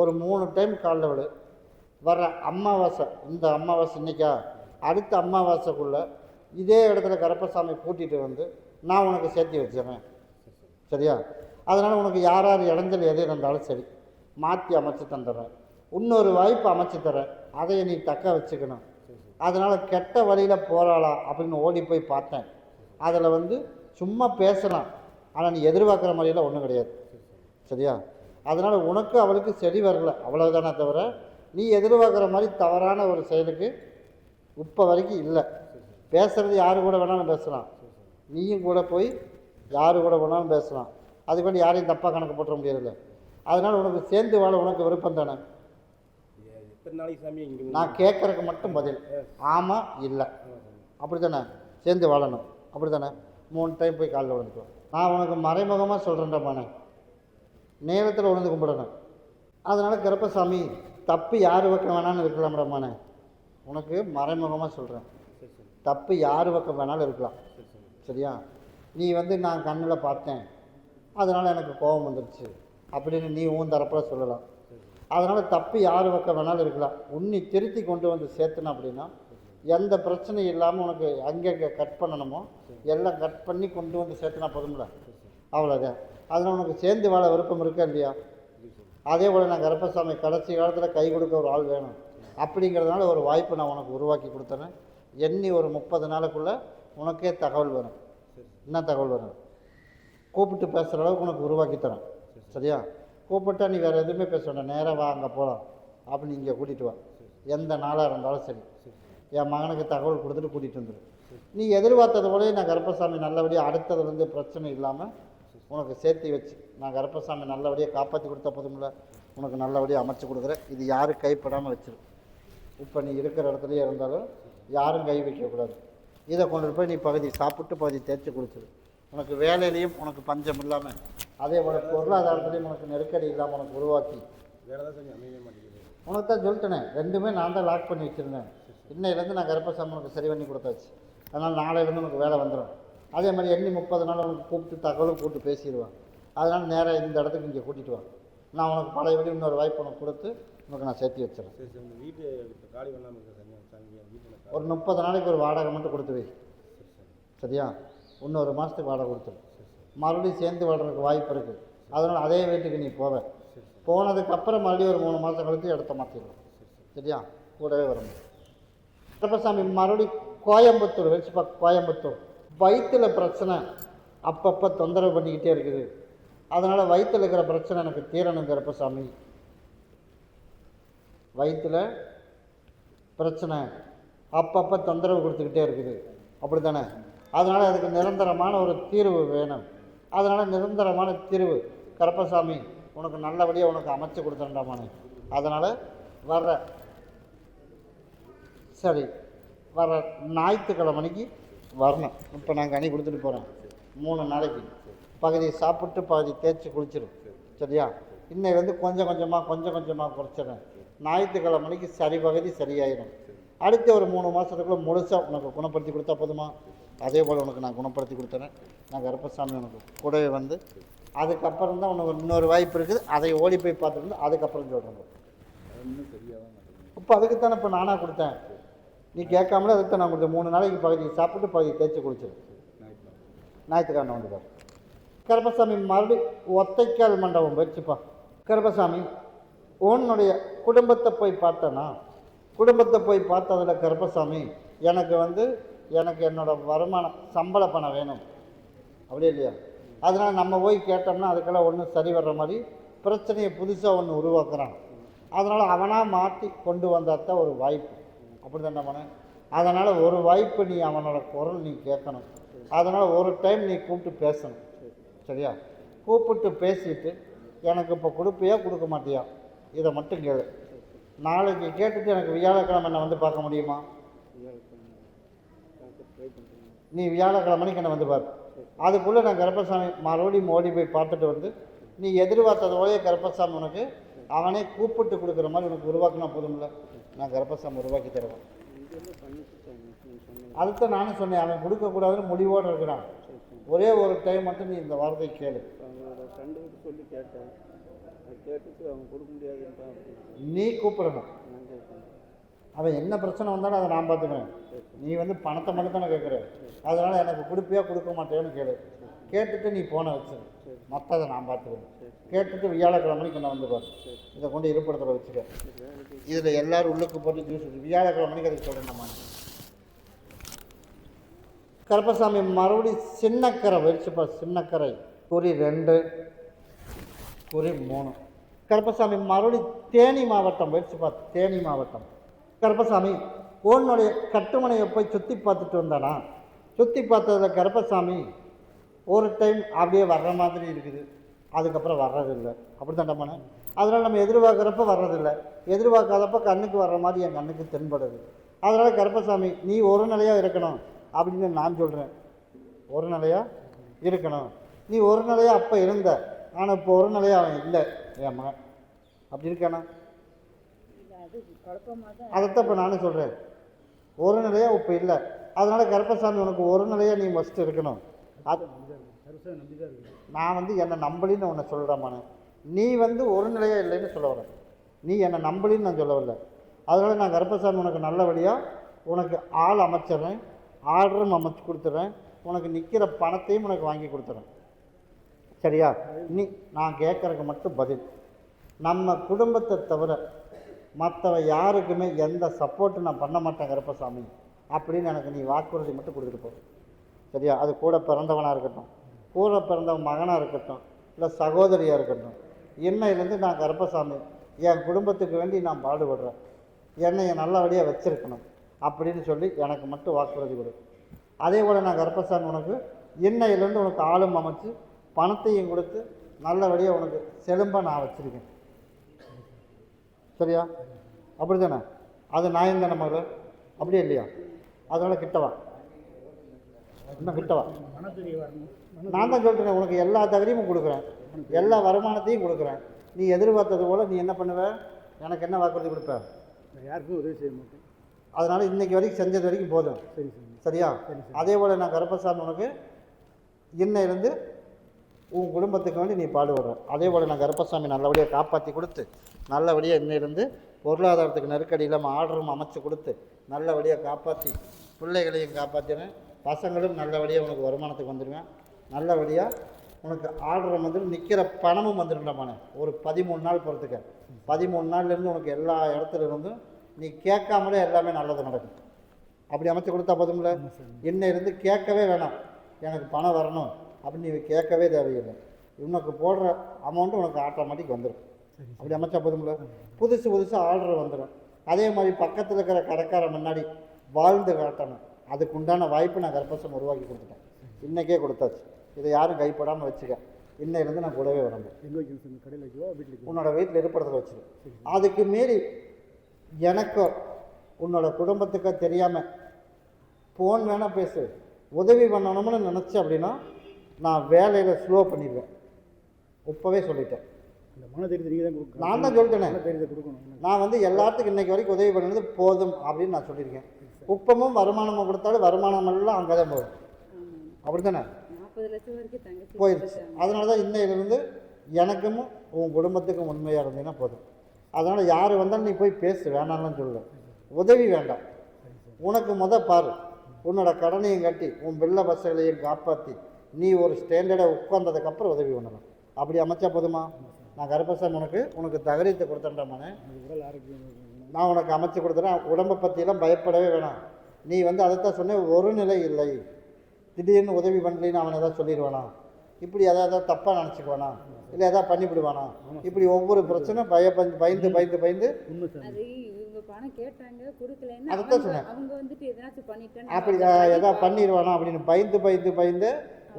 ஒரு 3 டைம் காலில் விடு. வர்ற அமாவாசை, இந்த அமாவாசை இன்னைக்கா, அடுத்த அமாவாசைக்குள்ளே இதே இடத்துல கருப்பசாமி கூட்டிகிட்டு வந்து நான் உனக்கு சேர்த்து வச்சிடறேன். சரியா? அதனால் உனக்கு யார் யார் இடைஞ்சல் எது இருந்தாலும் சரி மாற்றி அமைச்சு தந்துடுறேன். இன்னொரு வாய்ப்பு அமைச்சு தரேன், அதை நீ தக்க வச்சுக்கணும். அதனால் கெட்ட வழியில் போகிறாளா அப்படின்னு ஓடி போய் பார்த்தேன். அதில் வந்து சும்மா பேசலாம், ஆனால் நீ எதிர்பார்க்குற மாதிரிலாம் ஒன்றும் கிடையாது. சரியா? அதனால் உனக்கு அவளுக்கு சரி வரல, அவ்வளோதானே தவிர நீ எதிர்பார்க்குற மாதிரி தவறான ஒரு செயலுக்கு இப்போ வரைக்கும் இல்லை. பேசுகிறது யாரு கூட வேணாலும் பேசலாம், நீயும் கூட போய் யாரு கூட வேணாலும் பேசலாம். அதுக்கு வேண்டி யாரையும் தப்பாக கணக்கு போட்டுற முடியறதில்ல. அதனால் உனக்கு சேர்ந்து வாழ உனக்கு விருப்பம் தானே? எத்தனை நாளைக்கு சாமி இங்கே நான் கேட்குறதுக்கு மட்டும் பதில் ஆமாம் இல்லை, அப்படி தானே? சேர்ந்து வாழணும், அப்படி தானே? 3 டைம் போய் காலில் விழுந்துக்குவேன். நான் உனக்கு மறைமுகமாக சொல்கிறேன்டாமானே, நேரத்தில் விழுந்து கும்பிடணும். அதனால் கருப்பசாமி தப்பு யார் பக்கம் வேணாலும் இருக்கலாம்டாமானே, உனக்கு மறைமுகமாக சொல்கிறேன். தப்பு யார் பக்கம் வேணாலும் இருக்கலாம். சரியா? நீ வந்து நான் கண்ணில் பார்த்தேன் அதனால் எனக்கு கோபம் வந்துடுச்சு அப்படின்னு நீ உன் தரப்பில் சொல்லலாம். அதனால் தப்பு யார் பக்கம் வேணாலும் இருக்கலாம். உன்னை திருத்தி கொண்டு வந்து சேர்த்துன அப்படின்னா எந்த பிரச்சனையும் இல்லாமல் உனக்கு அங்கங்கே கட் பண்ணணுமோ எல்லாம் கட் பண்ணி கொண்டு வந்து சேர்த்துனா போதும்ல, அவ்வளோதான். அதனால் உனக்கு சேர்ந்து வாழ விருப்பம் இருக்கா இல்லையா? அதே போல் நான் கருப்பசாமி கடைசி காலத்தில் கை கொடுக்க ஒரு ஆள் வேணும் அப்படிங்கிறதுனால ஒரு வாய்ப்பு நான் உனக்கு உருவாக்கி கொடுத்தேன். எண்ணி ஒரு 30 நாளுக்குள்ளே உனக்கே தகவல் வரும். என்ன தகவல் வரும்? கூப்பிட்டு பேசுகிற அளவுக்கு உனக்கு உருவாக்கி தரேன். சரியா? கூப்பிட்டா நீ வேறு எதுவுமே பேச வேண்டாம், நேராக வா அங்கே போகலாம் அப்படின்னு இங்கே கூட்டிகிட்டு வா. எந்த நாளாக இருந்தாலும் சரி என் மகனுக்கு தகவல் கொடுத்துட்டு கூட்டிகிட்டு வந்துடு. நீ எதிர்பார்த்தது போலே நான் கருப்பசாமி நல்லபடியாக அடுத்ததுலேருந்து பிரச்சனை இல்லாமல் உனக்கு சேர்த்து வச்சு நான் கருப்பசாமி நல்லபடியாக காப்பாற்றி கொடுத்தா போதும்ல, உனக்கு நல்லபடியாக அமைச்சு கொடுக்குறேன். இது யாரும் கைப்படாமல் வச்சிரு. இப்போ நீ இருக்கிற இடத்துலையே இருந்தாலும் யாரும் கை வைக்கக்கூடாது. இதை கொண்டு போய் நீ பகுதி சாப்பிட்டு பகுதி தேய்ச்சி குளிச்சிரு. உனக்கு வேலையிலையும் உனக்கு பஞ்சம் இல்லாமல், அதே போல் பொருளாதாரத்துலேயும் உனக்கு நெருக்கடி இல்லாமல் உனக்கு உருவாக்கி வேலை தான் சாமி அமைய மாட்டேங்குது. உனக்கு தான் சொல்லிட்டேனே, ரெண்டுமே நான் தான் லாக் பண்ணி வச்சுருந்தேன். இன்னையிலேருந்து நான் கருப்பசாமி உனக்கு சரி பண்ணி கொடுத்தாச்சு. அதனால் நாளையிலேருந்து உனக்கு வேலை வந்துடும். அதே மாதிரி எண்ணி 30 நாள் உனக்கு கூப்பிட்டு தகவலும் கூப்பிட்டு பேசிடுவான். அதனால் நேராக இந்த இடத்துக்கு இங்கே கூட்டிகிட்டு வா. நான் உனக்கு பழையபடி இன்னொரு வாய்ப்பு உனக்கு கொடுத்து உனக்கு நான் சேர்த்து வச்சிடறேன். சரி சார், உங்கள் வீட்டு காலி பண்ணாமல் இருக்கேன் சாமி வீட்டில் ஒரு 30 நாளைக்கு ஒரு வாடகை மட்டும் கொடுத்து வை. சரியா? இன்னொரு மாதத்துக்கு வாடகை கொடுத்துரு. மறுபடியும் சேர்ந்து வாழ்றதுக்கு வாய்ப்பு இருக்குது. அதனால் அதே வீட்டுக்கு நீ போவேன். போனதுக்கப்புறம் மறுபடியும் ஒரு 3 மாதம் கழித்து இடத்த மாற்றிடுவோம். சரியா? கூடவே வரணும். கருப்பசாமி மறுபடியும் கோயம்புத்தூர் வச்சுப்பா. கோயம்புத்தூர் வயிற்றில் பிரச்சனை அப்பப்போ தொந்தரவு பண்ணிக்கிட்டே இருக்குது. அதனால் வயிற்றில் இருக்கிற பிரச்சனை எனக்கு தீரணும் கருப்பசாமி. வயிற்றில் பிரச்சனை அப்பப்போ தொந்தரவு கொடுத்துக்கிட்டே இருக்குது, அப்படி தானே? அதனால் அதுக்கு நிரந்தரமான ஒரு தீர்வு வேணும். அதனால் நிரந்தரமான தீர்வு கருப்பசாமி உனக்கு நல்லபடியாக உனக்கு அமைச்சு கொடுத்துட்டாமானே. அதனால் வர்ற சரி வர்ற ஞாயிற்றுக்கிழமைக்கு வரணும். இப்போ நான் கனி கொடுத்துட்டு போகிறேன். 3 நாளைக்கு பகுதி சாப்பிட்டு பகுதி தேய்ச்சி குளிச்சிடும். சரியா? இன்னையிலேருந்து கொஞ்சம் கொஞ்சமாக குறைச்சிடுறேன். ஞாயிற்றுக்கிழமைக்கு சரி பகுதி சரியாயிடும். அடுத்த ஒரு 3 மாதத்துக்குள்ளே முழுசாக உனக்கு குணப்படுத்தி கொடுத்தா போதுமா? அதே போல் உனக்கு நான் குணப்படுத்தி கொடுத்துறேன். நான் கருப்பசாமி உனக்கு கூடவே வந்து அதுக்கப்புறம் தான் உனக்கு இன்னொரு வாய்ப்பு இருக்குது. அதை ஓடி போய் பார்த்துட்டு அதுக்கப்புறம் சொல்கிறேன். இப்போ அதுக்குத்தானே இப்போ நானாக கொடுத்தேன், நீ கேட்காமலே அதுக்கு நான் கொடுத்தேன். 3 நாளைக்கு பகுதி சாப்பிட்டு பகுதி தேய்ச்சி குளிச்சிரு. ஞாயிற்றுக்கிழமை வந்துப்பார். கருப்பசாமி மறுபடியும் ஒத்தைக்கால் மண்டபம் வச்சுப்பா. கருப்பசாமி உன்னுடைய குடும்பத்தை போய் பார்த்தேன்னா, குடும்பத்தை போய் பார்த்ததில் கருப்பசாமி எனக்கு என்னோடய வருமானம் சம்பள பணம் வேணும், அப்படி இல்லையா? அதனால் நம்ம போய் கேட்டோம்னா அதுக்கெல்லாம் ஒன்றும் சரி வர்ற மாதிரி பிரச்சனையை புதுசாக ஒன்று உருவாக்குறான். அதனால் அவனாக மாற்றி கொண்டு வந்தாத்தான் ஒரு வாய்ப்பு, அப்படி தானே பண்ண. அதனால் ஒரு வாய்ப்பு நீ அவனோட குரல் நீ கேட்கணும். அதனால் ஒரு டைம் நீ கூப்பிட்டு பேசணும். சரியா? கூப்பிட்டு பேசிட்டு எனக்கு இப்போ கொடுப்பியா கொடுக்க மாட்டியா இதை மட்டும் கேளு. நாளைக்கு கேட்டுட்டு எனக்கு வியாழக்கிழமை என்னை வந்து பார்க்க முடியுமா? நீ வியாழக்கிழமைக்கு என்னை வந்து பாரு. அதுக்குள்ளே நான் கருப்பசாமி மறுபடியும் ஓடி போய் பார்த்துட்டு வந்து நீ எதிர்பார்த்ததோடய கருப்பசாமி உனக்கு அவனே கூப்பிட்டு கொடுக்குற மாதிரி உனக்கு உருவாக்கினா போதும்ல. நான் கருப்பசாமி உருவாக்கி தருவேன். அதுதான் நானும் சொன்னேன், அவன் கொடுக்கக்கூடாதுன்னு முடிவோடு இருக்கிறான். ஒரே ஒரு டைம் மட்டும் நீ இந்த வார்த்தையை கேளு. ஃப்ரெண்டுக்கிட்ட சொல்லி கேட்டேன், கேட்டுட்டு அவங்க கொடுக்க முடியாதுன்றான். நீ கூப்பிடணும். அவன் என்ன பிரச்சனை வந்தாலும் அதை நான் பார்த்துக்குவேன். நீ வந்து பணத்தை மட்டும் தானே கேட்குற. அதனால் எனக்கு கொடுப்பியா கொடுக்க மாட்டேன்னு கேளு. கேட்டுட்டு நீ போன வச்சிரு, மற்றதை நான் பார்த்துக்குவேன். கேட்டுட்டு வியாழக்கிழமைக்கு என்ன வந்து பாரு. இதை கொண்டு இருப்பிடத்தில் வச்சுக்க. இதில் எல்லோரும் உள்ளுக்கு போட்டு ஜூஸ் வியாழக்கிழமைக்கு அதுக்கு சொல்கிறேன். நம்ம கருப்பசாமி மறுபடி சின்னக்கரை வச்சுப்பா. சின்னக்கரை குறி 2 குறி 3. கருப்பசாமி மறுபடி தேனி மாவட்டம் வச்சுப்பா. தேனி மாவட்டம். கருப்பசாமி உன்னுடைய கட்டுமனையை போய் சுற்றி பார்த்துட்டு வந்தானா? சுற்றி பார்த்ததில் கருப்பசாமி ஒரு டைம் அப்படியே வர்ற மாதிரி இருக்குது, அதுக்கப்புறம் வர்றதில்லை. அப்படி தான் பண்ண. அதனால் நம்ம எதிர்பார்க்குறப்ப வர்றதில்லை, எதிர்பார்க்காதப்ப கண்ணுக்கு வர்ற மாதிரி என் கண்ணுக்கு தென்படுது. அதனால் கருப்பசாமி நீ ஒரு நிலையாக இருக்கணும் அப்படின்னு நான் சொல்கிறேன். ஒரு நிலையாக இருக்கணும். நீ ஒரு நிலையாக அப்போ இருந்த, ஆனால் இப்போ ஒரு நிலையாக அவன் இல்லை என் மகன். அப்படி இருக்கானா? அதைத்தான் இப்போ நானும் சொல்கிறேன். ஒரு நிலையாக இப்போ இல்லை. அதனால் கருப்பசாமி உனக்கு ஒரு நிலையாக நீ ஃபஸ்ட்டு இருக்கணும். அது நான் வந்து என்னை நம்பலின்னு உன்னை சொல்கிறேன். நீ வந்து ஒரு நிலையாக இல்லைன்னு சொல்ல வரேன். நீ என்னை நம்பலின்னு நான் சொல்லவில்லை. அதனால் நான் கருப்பசாமி உனக்கு நல்லபடியாக உனக்கு ஆள் அமைச்சிட்றேன், ஆர்டரும் அமைச்சு கொடுத்துட்றேன், உனக்கு நிற்கிற பணத்தையும் உனக்கு வாங்கி கொடுத்துட்றேன். சரியா? நீ நான் கேட்குறதுக்கு மட்டும் பதில். நம்ம குடும்பத்தை தவிர மற்றவ யாருக்குமே எந்த சப்போர்ட்டு நான் பண்ண மாட்டேன் கருப்பசாமி அப்படின்னு எனக்கு நீ வாக்குறுதி மட்டும் கொடுத்துட்டு போ. சரியா? அது கூட பிறந்தவனாக இருக்கட்டும், கூட பிறந்தவன் மகனாக இருக்கட்டும், இல்லை சகோதரியாக இருக்கட்டும், இன்னையிலேருந்து நான் கருப்பசாமி என் குடும்பத்துக்கு வேண்டி நான் பாடுபடுறேன், என்னையை நல்லபடியாக வச்சுருக்கணும் அப்படின்னு சொல்லி எனக்கு மட்டும் வாக்குறுதி கொடு. அதே போல் நான் கருப்பசாமி உனக்கு இன்னையிலேருந்து உனக்கு ஆளும் அமைச்சு பணத்தையும் கொடுத்து நல்லபடியாக உனக்கு செலும்பாக நான் வச்சுருக்கேன். சரியா? அப்படி தானே? அது நியாயம் தானே மகள்? அப்படியே இல்லையா? அதனால் கிட்டவா, இன்னும் கிட்டவா. நான் தான் சொல்கிறேன், உனக்கு எல்லா தகுதியும் கொடுக்குறேன், எல்லா வருமானத்தையும் கொடுக்குறேன். நீ எதிர்பார்த்தது போல் நீ என்ன பண்ணுவ? எனக்கு என்ன வாக்குறுதி கொடுப்ப? யாருக்கும் உதவி செய்ய மாட்டேன். அதனால் இன்றைக்கி வரைக்கும் செஞ்சது வரைக்கும் போதும். சரி. சரியா? அதே போல் நான் கருப்பசாமி உனக்கு இன்னையிலேருந்து உன் குடும்பத்துக்கு வேண்டி நீ பாடுபடுற. அதே போல் நான் கருப்பசாமி நல்லபடியாக காப்பாற்றி கொடுத்து நல்லபடியாக இன்னையிலேருந்து பொருளாதாரத்துக்கு நெருக்கடி இல்லாமல் ஆர்டரும் அமைச்சு கொடுத்து நல்லபடியாக காப்பாற்றி பிள்ளைகளையும் காப்பாற்றினேன், பசங்களும் நல்லபடியாக உனக்கு வருமானத்துக்கு வந்துடுவேன். நல்லபடியாக உனக்கு ஆர்டரும் வந்துடும், நிற்கிற பணமும் வந்துடும்டாமானே. ஒரு 13 நாள் பொறுத்துக்க. 13 நாள்லேருந்து உனக்கு எல்லா இடத்துல இருந்தும் நீ கேட்காமலே எல்லாமே நல்லது நடக்கும். அப்படி அமைச்சு கொடுத்தா போதும்ல. இன்னையிலேருந்து கேட்கவே வேணாம், எனக்கு பணம் வரணும் அப்படின்னு நீ கேட்கவே தேவையில்லை. உனக்கு போடுற அமௌண்ட்டு உனக்கு ஆட்டோமேட்டிக் வந்துடும். அப்படி அமைச்சா போதும்ல. புதுசாக ஆர்டர் வந்துடும். அதே மாதிரி பக்கத்தில் இருக்கிற கடைக்கார முன்னாடி வாழ்ந்து காட்டணும், அதுக்கு உண்டான வாய்ப்பு நான் கருப்பசாமி உருவாக்கி கொடுத்துட்டேன். இன்றைக்கே கொடுத்தாச்சு. இதை யாரும் கைப்படாமல் வச்சுக்க. இன்னையிலேருந்து நான் கூடவே வரணும். உன்னோட வீட்டில் இருப்பிடத்தில் வச்சுரு. அதுக்கு மீறி எனக்கோ உன்னோட குடும்பத்துக்கோ தெரியாமல் ஃபோன் வேணால் பேசு, உதவி பண்ணணும்னு நினச்சி அப்படின்னா நான் வேலையில் ஸ்லோ பண்ணிடுவேன். இப்போவே சொல்லிட்டேன். நான் தான் சொல்லிட்டேனே, நான் வந்து எல்லாத்துக்கும் இன்றைக்கி வரைக்கும் உதவி பண்ணினது போதும் அப்படின்னு நான் சொல்லியிருக்கேன். குப்பமும் வருமானமும் கொடுத்தாலும் வருமானம் எல்லாம் அங்கே தான் போகும். அப்படி தானே? போயிடுச்சு. அதனால தான் இன்னையிலிருந்து எனக்கும் உன் குடும்பத்துக்கும் உண்மையாக இருந்தீங்கன்னா போதும். அதனால் யார் வந்தாலும் நீ போய் பேசு, வேணாம்னு சொல்லுவேன். உதவி வேண்டாம். உனக்கு பாரு, உன்னோட கடனையும் கட்டி உன் பிள்ளை பசங்களையும் காப்பாற்றி நீ ஒரு ஸ்டாண்டர்டாக உட்கார்ந்ததுக்கப்புறம் உதவி பண்ணணும். அப்படி அமைச்சா போதுமா? நான் கருப்பசாமி உனக்கு தகரியத்தை கொடுத்தேன்டாமானே. நான் உனக்கு அமைச்சு கொடுத்துறேன். உடம்பை பற்றியெல்லாம் பயப்படவே வேணாம். நீ வந்து அதைத்தான் சொன்னேன், ஒரு நிலை இல்லை, திடீர்னு உதவி பண்ணலின்னு அவனை எதாவது சொல்லிடுவானா, இப்படி எதாவது தப்பாக நினச்சிக்குவானா, இல்லை எதாவது பண்ணிவிடுவானா, இப்படி ஒவ்வொரு பிரச்சனை பயந்து பயந்து பயந்து அவங்க பணம் கேட்டாங்க கொடுக்கலன்னு அதுதான் சொன்னேன். அவங்க வந்துட்டு எதனாச்சும் பண்ணிட்டேன்னு அப்படி எதாவது பண்ணிடுவானோ அப்படின்னு பயந்து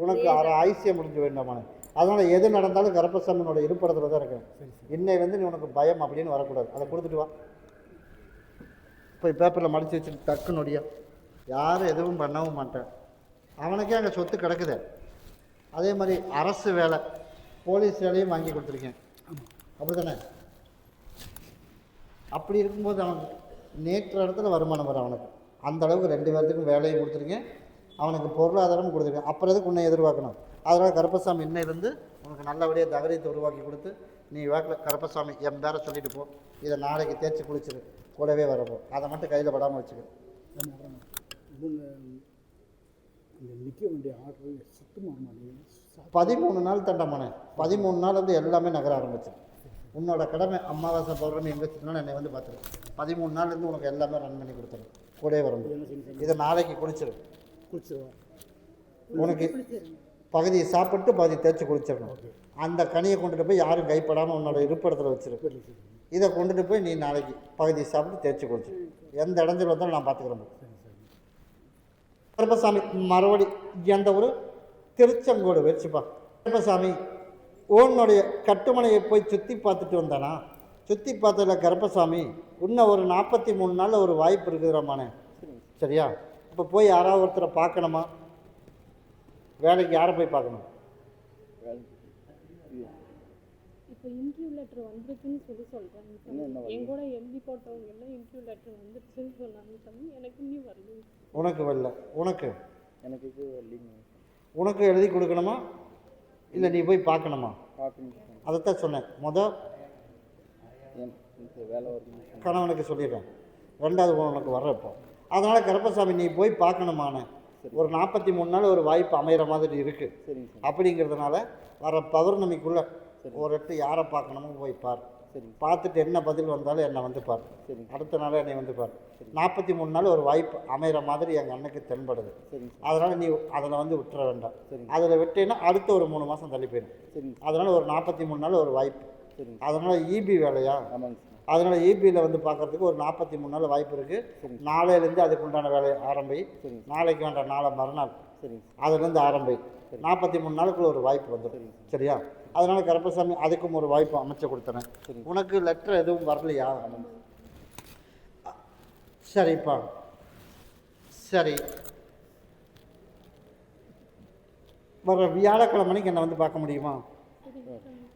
உனக்கு அரை ஆயுசியம் முடிஞ்சு வேண்டாமான. அதனால் எது நடந்தாலும் கருப்பசாமியோட இருப்பிடத்துல தான் இருக்கேன். இன்னையிலேருந்து நீ உனக்கு பயம் அப்படின்னு வரக்கூடாது. அதை கொடுத்துட்டு வா. போய் பேப்பரில் மடித்து வச்சுட்டு டக்கு நொடியா. யாரும் எதுவும் பண்ணவும் மாட்டேன். அவனுக்கே அங்கே சொத்து கிடக்குது. அதே மாதிரி அரசு வேலை போலீஸ் வேலையும் வாங்கி கொடுத்துருக்கேன். அப்படி தானே? அப்படி இருக்கும்போது அவனுக்கு நேற்று இடத்துல வருமானம் வரும். அவனுக்கு அந்த அளவுக்கு 2 பேர்த்துக்கும் வேலையும் கொடுத்துருக்கேன். அவனுக்கு பொருளாதாரமும் கொடுத்துருக்கேன். அப்புறம் எதுக்கு உன்னை எதிர்பார்க்கணும்? அதனால் கருப்பசாமி இன்னையிலேருந்து உனக்கு நல்லபடியாக தகரியத்தை உருவாக்கி கொடுத்து நீ வாக்கில் கருப்பசாமி என் பேரை சொல்லிட்டு போ. இதை நாளைக்கு தேய்ச்சி குளிச்சிரு. கூடவே வரப்போ அதை மட்டும் கையில் படாமல் வச்சுக்க. நிற்க வேண்டிய ஆர்டர் சுத்தமாக 13 நாள் தண்டமான. 13 நாள் வந்து எல்லாமே நகர ஆரம்பிச்சு. உன்னோட கடமை அமாவாசை பௌர்ணமி எங்கே வச்சுருந்தாலும் என்னை வந்து பார்த்துரு. 13 நாள்லேருந்து உனக்கு எல்லாமே ரன் பண்ணி கொடுத்துரும். கூடவே வரணும். இதை நாளைக்கு குளிச்சிரு. உனக்கு பகுதியை சாப்பிட்டு பகுதி தேய்ச்சி குளிச்சிடணும். அந்த கனியை கொண்டுட்டு போய் யாரும் கைப்படாமல் உன்னோட இருப்பிடத்தில் வச்சிரு. இதை கொண்டுட்டு போய் நீ நாளைக்கு பகுதியை சாப்பிட்டு தேய்ச்சி குளிச்சிரு. எந்த இடத்துல வந்தாலும் நான் பார்த்துக்கிறேன். கருப்பசாமி மறுபடி எந்த ஒரு திருச்செங்கோடு வச்சுப்பா. கருப்பசாமி உன்னுடைய கட்டுமனையை போய் சுற்றி பார்த்துட்டு வந்தானா? சுற்றி பார்த்ததில்ல கருப்பசாமி. இன்னும் ஒரு 43 நாளில் ஒரு வாய்ப்பு இருக்குதுறாமானே. சரியா? இப்போ போய் யாராவது ஒருத்தரை பார்க்கணுமா? வேலைக்கு யாரை போய் பார்க்கணும்? இப்போ இன்டர்வியூ லெட்டர் வந்திருக்குன்னு சொல்கிறாங்க. எங்கூட எம்பி போட்டவங்க எல்லாம் இன்டர்வியூ லெட்டர் வந்துருச்சுன்னு சொன்னாங்க சாமி. எனக்கு இன்னும் வரல. உனக்கு வரல? எனக்கு இது இல்லைங்க. உனக்கு எழுதி கொடுக்கணுமா இல்லை நீ போய் பார்க்கணுமா? பார்க்கணும். அதைத்தான் சொன்னேன். வேலை வருது கணவனுக்கு சொல்லிடுறேன். 2வது உனக்கு வர்றப்போ அதனால் கருப்பசாமி நீ போய் பார்க்கணுமானே. ஒரு 43 நாள் ஒரு வாய்ப்பு அமைகிற மாதிரி இருக்குது. சரிங்க சார். அப்படிங்கிறதுனால வர பௌர்ணமிக்குள்ளே ஒரு இடத்து யாரை பார்க்கணுமோ போய் பார். பார்த்துட்டு என்ன பதில் வந்தாலும் என்னை வந்து பார். அடுத்த நாளே என்னை வந்து பார். 43 நாள் ஒரு வாய்ப்பு அமைகிற மாதிரி எங்கள் அண்ணனுக்கு தென்படுது. அதனால் நீ அதில் வந்து விட்டுற வேண்டாம். அதில் விட்டேன்னா அடுத்த ஒரு 3 மாதம் தள்ளி போயிடும். அதனால் ஒரு 43 நாள் ஒரு வாய்ப்பு. அதனால் இபி வேலையா? அதனால் இபியில் வந்து பார்க்குறதுக்கு ஒரு 43 நாள் வாய்ப்பு இருக்குது. நாளையிலேருந்து அதுக்குண்டான வேலையை ஆரம்பி. நாளைக்கு வேண்டாம், நாளை மறுநாள் அதுலேருந்து ஆரம்பி. 43 நாளுக்குள்ள ஒரு வாய்ப்பு வந்துடும். சரியா? அதனால் கருப்பசாமி அதுக்கும் ஒரு வாய்ப்பு அமைச்சு கொடுத்துறேன். உனக்கு லெட்டர் எதுவும் வரலையா? சரிப்பா. சரி, வர வியாழக்கிழமைக்கு என்னை வந்து பார்க்க முடியுமா?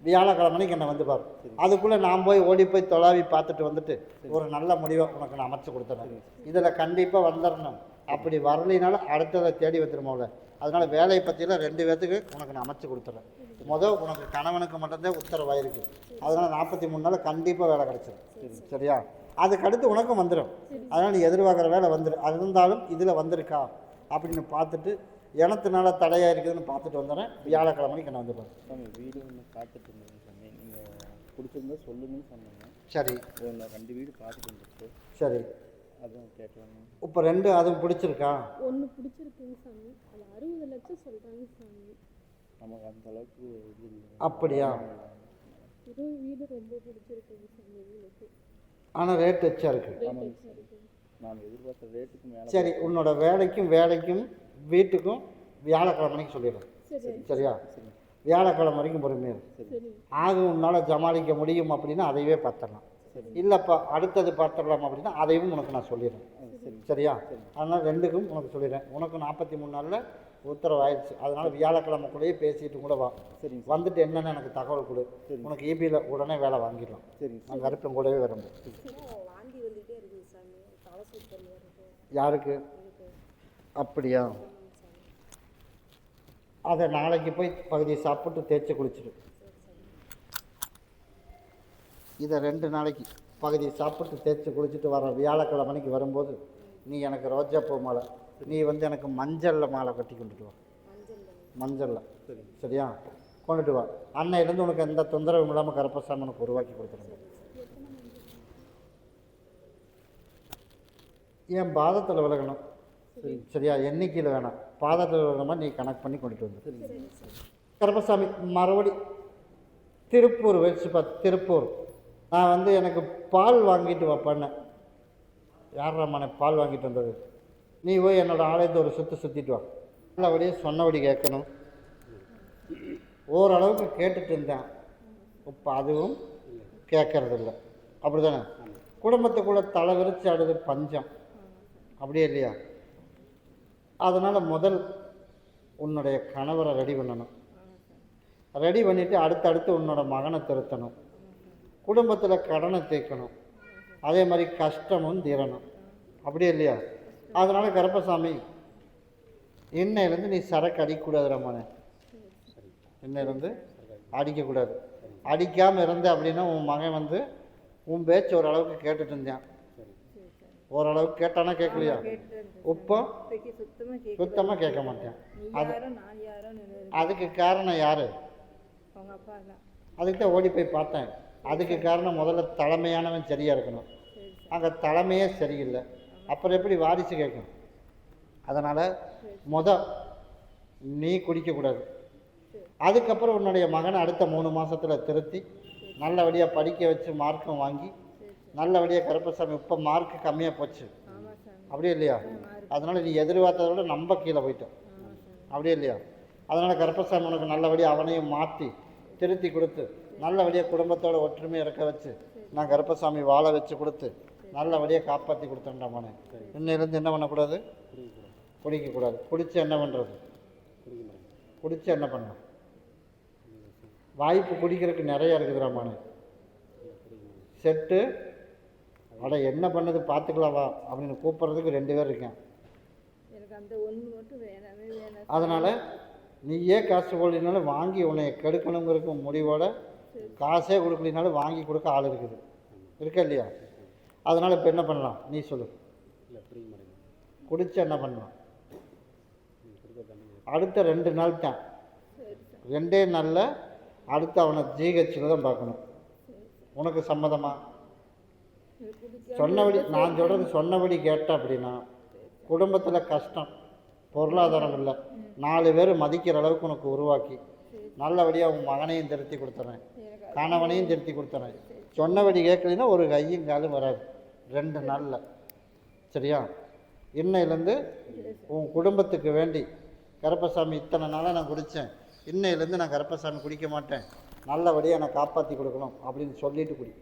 வியாழக்கிழமைக்கு என்னை வந்து பாரு. அதுக்குள்ளே நான் ஓடி போய் தொலாவி பார்த்துட்டு வந்துட்டு ஒரு நல்ல முடிவை உனக்கு நான் அமைச்சு கொடுத்துறேன். இதில் கண்டிப்பாக வந்துடணும். அப்படி வரலைனாலும் அடுத்ததை தேடி வந்துடுமோல. அதனால் வேலையை பற்றிலாம் 2 பேர்த்துக்கு உனக்கு நான் அமைச்சு கொடுத்துறேன். உனக்கு கணவனுக்கு மட்டும்தான் உத்தரவாயிருக்கு. அதனால் 43 நாள் கண்டிப்பாக வேலை கிடச்சிடும். சரியா? அதுக்கடுத்து உனக்கும் வந்துடும். அதனால் நீ எதிர்பார்க்குற வேலை வந்துடும். அது இருந்தாலும் இதில் வந்திருக்கா அப்படின்னு பார்த்துட்டு எனத்துனால தடையாக இருக்குதுன்னு பார்த்துட்டு வந்துடுறேன். வியாழக்கிழமைக்கு என்ன வந்துடுறேன். வீடு ஒன்று பார்த்துட்டு இருந்தேங்க சாமி. நீங்கள் பிடிச்சிருந்தா சொல்லுங்கன்னு சொன்னாங்க. சரி, நான் 2 வீடு பார்த்துட்டு இருந்துச்சு. சரி, அதுவும் கேட்கலாங்க. இப்போ 2 அதுவும் பிடிச்சிருக்கா? ஒன்று பிடிச்சிருக்குங்க சாமி. அது 60 லட்சம் சொல்கிறாங்க சாமி. நமக்கு அந்த அளவுக்கு இது இல்லை. அப்படியா? இது வீடு ரொம்ப பிடிச்சிருக்குங்க சாமி எங்களுக்கு. ஆனால் ரேட் எச்சா இருக்குது. நான் எதிர்பார்த்த ரேட்டுக்கு மேலே. சரி, உன்னோட வேலைக்கும் வீட்டுக்கும் வியாழக்கிழமைக்கு சொல்லிடுறேன். சரியா? வியாழக்கிழமை வரைக்கும் பொறுமையாக ஆகும். உன்னால் சமாளிக்க முடியும் அப்படின்னா அதையவே பார்த்துடலாம். இல்லைப்பா அடுத்தது பார்த்துடலாம் அப்படின்னா அதையும் உனக்கு நான் சொல்லிடுறேன். சரியா? அதனால் 2க்கும் உனக்கு சொல்லிடுறேன். உனக்கு 43 நாளில் உத்தரவாயிடுச்சு. அதனால் வியாழக்கிழமைக்குள்ளேயே பேசிட்டு கூட வா. வந்துட்டு என்னென்னு எனக்கு தகவல் கொடு. உனக்கு இபியில் உடனே வேலை வாங்கிடலாம். நான் கருப்பம் கூடவே வரணும். யாருக்கு? அப்படியா? அதை நாளைக்கு போய் பகுதியை சாப்பிட்டு தேய்ச்சி குளிச்சிடு. இதை 2 நாளைக்கு பகுதியை சாப்பிட்டு தேய்ச்சி குளிச்சுட்டு வர வியாழக்கிழமைக்கு வரும்போது நீ எனக்கு ரோஜா பூ மாலை, நீ வந்து எனக்கு மஞ்சளில் மாலை கட்டி கொண்டுட்டு வா. மஞ்சளில். சரியா? கொண்டுட்டு வா. அன்னையிலேருந்து உனக்கு எந்த தொந்தரவும் இல்லாமல் கருப்பசாமி உனக்கு உருவாக்கி கொடுத்துருங்க. என் பாதத்தில் விலகணும். சரியா? எண்ணிக்கையில் வேணாம், பாதத்தில் விலகிற மாதிரி நீ கனெக்ட் பண்ணி கொண்டுட்டு வந்து. கருப்பசாமி மறுபடி திருப்பூர் வச்சுப்பா. திருப்பூர் நான் வந்து எனக்கு பால் வாங்கிட்டு பண்ணேன். யாரா மனை பால் வாங்கிட்டு வந்தது? நீ போய் என்னோடய ஆலயத்தை ஒரு சுற்றிட்டு வா. நல்லபடியே சொன்னபடி கேட்கணும். ஓரளவுக்கு கேட்டுட்டு இருந்தேன், இப்போ அதுவும் கேட்கறதில்ல. அப்படி தானே? குடும்பத்துக்குள்ளே தலை விரிச்சு ஆடுது பஞ்சம், அப்படியே இல்லையா? அதனால் முதல் உன்னுடைய கணவரை ரெடி பண்ணணும். ரெடி பண்ணிவிட்டு அடுத்தடுத்து உன்னோட மகனை திருத்தணும். குடும்பத்தில் கடனை தீர்க்கணும். அதே மாதிரி கஷ்டமும் தீரணும், அப்படியே இல்லையா? அதனால் கருப்பசாமி, இன்னையிலேருந்து நீ சரக்கு அடிக்கக்கூடாது ரமணே. இன்னையிலேருந்து அடிக்கக்கூடாது. அடிக்காமல் இருந்த அப்படின்னா உன் மகன் வந்து உன் பேச்சு ஓரளவுக்கு கேட்டுட்டு இருந்தான். ஓரளவுக்கு கேட்டானா கேட்கலையா? இப்போ சுத்தமாக கேட்க மாட்டேன். அதுக்கு காரணம் யார்? அதுக்கு தான் ஓடி போய் பார்த்தேன். அதுக்கு காரணம் முதல்ல தலைமையானவன் சரியாக இருக்கணும். அங்கே தலைமையே சரியில்லை, அப்புறம் எப்படி வாரிசு கேட்கும்? அதனால் நீ குடிக்கக்கூடாது. அதுக்கப்புறம் உன்னுடைய மகனை அடுத்த 3 மாதத்தில் திருத்தி நல்லபடியாக படிக்க வச்சு மார்க்கும் வாங்கி நல்லபடியாக கருப்பசாமி. இப்போ மார்க்கு கம்மியாக போச்சு, அப்படியே இல்லையா? அதனால் நீ எதிர்பார்த்ததை விட நம்ம கீழே போயிட்டோம், அப்படியே இல்லையா? அதனால் கருப்பசாமி உனக்கு நல்லபடியாக அவனையும் மாற்றி திருத்தி கொடுத்து நல்லபடியாக குடும்பத்தோட ஒற்றுமையாக இருக்க வச்சு நான் கருப்பசாமி வாழ வச்சு கொடுத்து நல்லபடியாக காப்பாற்றி கொடுத்தேன்டா மனே. இன்னிலேருந்து என்ன பண்ணக்கூடாது? குடிக்கக்கூடாது. குடித்து என்ன பண்ணுறது? குடித்து என்ன பண்ண வாய்ப்பு? குடிக்கிறதுக்கு நிறையா இருக்குதுடா மனே. செட்டு அட என்ன பண்ணது பார்த்துக்கலாம் வா அப்படின்னு கூப்பிட்றதுக்கு 2 பேர் இருக்கேன். அதனால் நீயே காசு போடலினாலும் வாங்கி உன்னை கெடுக்கணுங்கிறதுக்கு முடிவோட காசே கொடுக்கலினாலும் வாங்கி கொடுக்க ஆள் இருக்குது, இருக்க இல்லையா? அதனால் இப்போ என்ன பண்ணலாம் நீ சொல்லு? குடிச்சு என்ன பண்ணலாம்? அடுத்த 2 நாள் தான், 2 நாளில் அடுத்து அவனை ஜிஹெச்சில் தான் பார்க்கணும். உனக்கு சம்மதமா? சொன்னபடி நான் சொல்கிறது சொன்னபடி கேட்ட அப்படின்னா குடும்பத்தில் கஷ்டம், பொருளாதாரம் இல்லை, 4 பேர் மதிக்கிற அளவுக்கு உனக்கு உருவாக்கி நல்லபடியாக உன் மகனையும் திருத்தி கொடுத்துறேன், கணவனையும் திருத்தி கொடுத்துறேன். சொன்னபடி கேட்கலைன்னா ஒரு கையும் காலும் வராது 2 நாளில், சரியா? இன்னையிலேருந்து உன் குடும்பத்துக்கு வேண்டி கருப்பசாமி இத்தனை நாளாக நான் குடித்தேன், இன்னையிலேருந்து நான் கருப்பசாமி குடிக்க மாட்டேன், நல்லபடியாக நான் காப்பாற்றி கொடுக்கணும் அப்படின்னு சொல்லிட்டு குடி.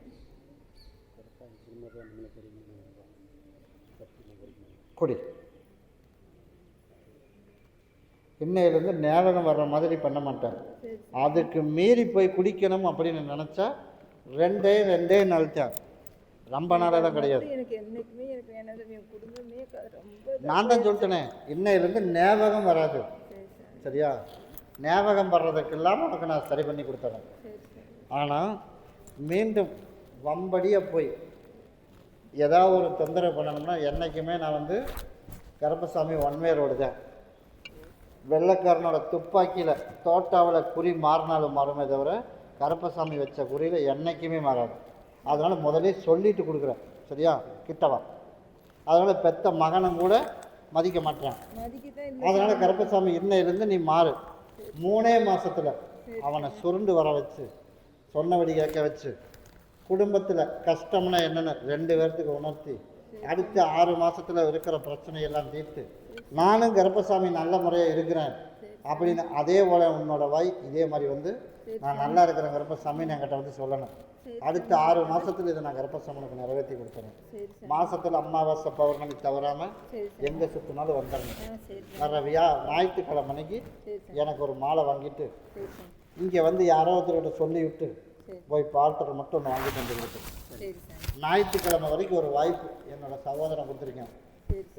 குடி. இன்னையிலேருந்து ஞாபகம் வர்ற மாதிரி பண்ண மாட்டேன். அதுக்கு மீறி போய் குடிக்கணும் அப்படின்னு நினச்சா 2 நாள் தான், ரொம்ப நாளெல்லாம் கிடையாது. நான் தான் சொல்லிட்டேனே, இன்னையிலேருந்து ஞாபகம் வராது, சரியா? ஞாபகம் வர்றதுக்கு இல்லாமல் உனக்கு நான் சரி பண்ணி கொடுத்துறேன். ஆனால் மீண்டும் வம்படியாக போய் ஏதாவது ஒரு தொந்தரவு பண்ணணும்னா என்றைக்குமே நான் வந்து கருப்பசாமி ஒன்வே ரோடு தான். வெள்ளைக்காரனோட துப்பாக்கியில் தோட்டாவில் குறி மாறினாலும் மாறுமே தவிர கருப்பசாமி வச்ச குறியில் என்றைக்குமே மாறாது. அதனால் முதலே சொல்லிட்டு கொடுக்குறேன், சரியா? கிட்டவா. அதனால் பெத்த மகனும் கூட மதிக்க மாட்டேன். அதனால் கருப்பசாமி இன்னையிலேருந்து நீ மாறு. 3 மாதத்தில் அவனை சுருண்டு வர வச்சு சொன்னபடி கேட்க வச்சு குடும்பத்தில் கஷ்டம்னா என்னென்னு 2 பேர்த்துக்கு உணர்த்தி அடுத்த 6 மாதத்தில் இருக்கிற பிரச்சனையெல்லாம் தீர்த்து நானும் கருப்பசாமி நல்ல முறையாக இருக்கிறேன் அப்படின்னு அதே போல் உன்னோட வாய் இதே மாதிரி வந்து நான் நல்லா இருக்கிறேன் கருப்பசாமின்னு என்கிட்ட வந்து சொல்லணும். அடுத்த 6 மாதத்தில் இதை நான் கருப்பசாமிக்கு நிறைவேற்றி கொடுத்துறேன். மாதத்தில் அமாவாசை பௌர்ணமி தவறாமல் எங்கே சுற்றினாலும் வந்துடணும். வர ஞாயிற்றுக்கிழமை அன்னைக்கு எனக்கு ஒரு மாலை வாங்கிட்டு இங்கே வந்து யாரோ ஒருத்தர்கிட்ட சொல்லிவிட்டு போய் பால்டரை மட்டும் ஒன்று வாங்கிட்டு வந்துருக்கு. ஞாயிற்றுக்கிழமை வரைக்கும் ஒரு வாய்ப்பு என்னோட சகோதரன் கொடுத்துருக்கேன்,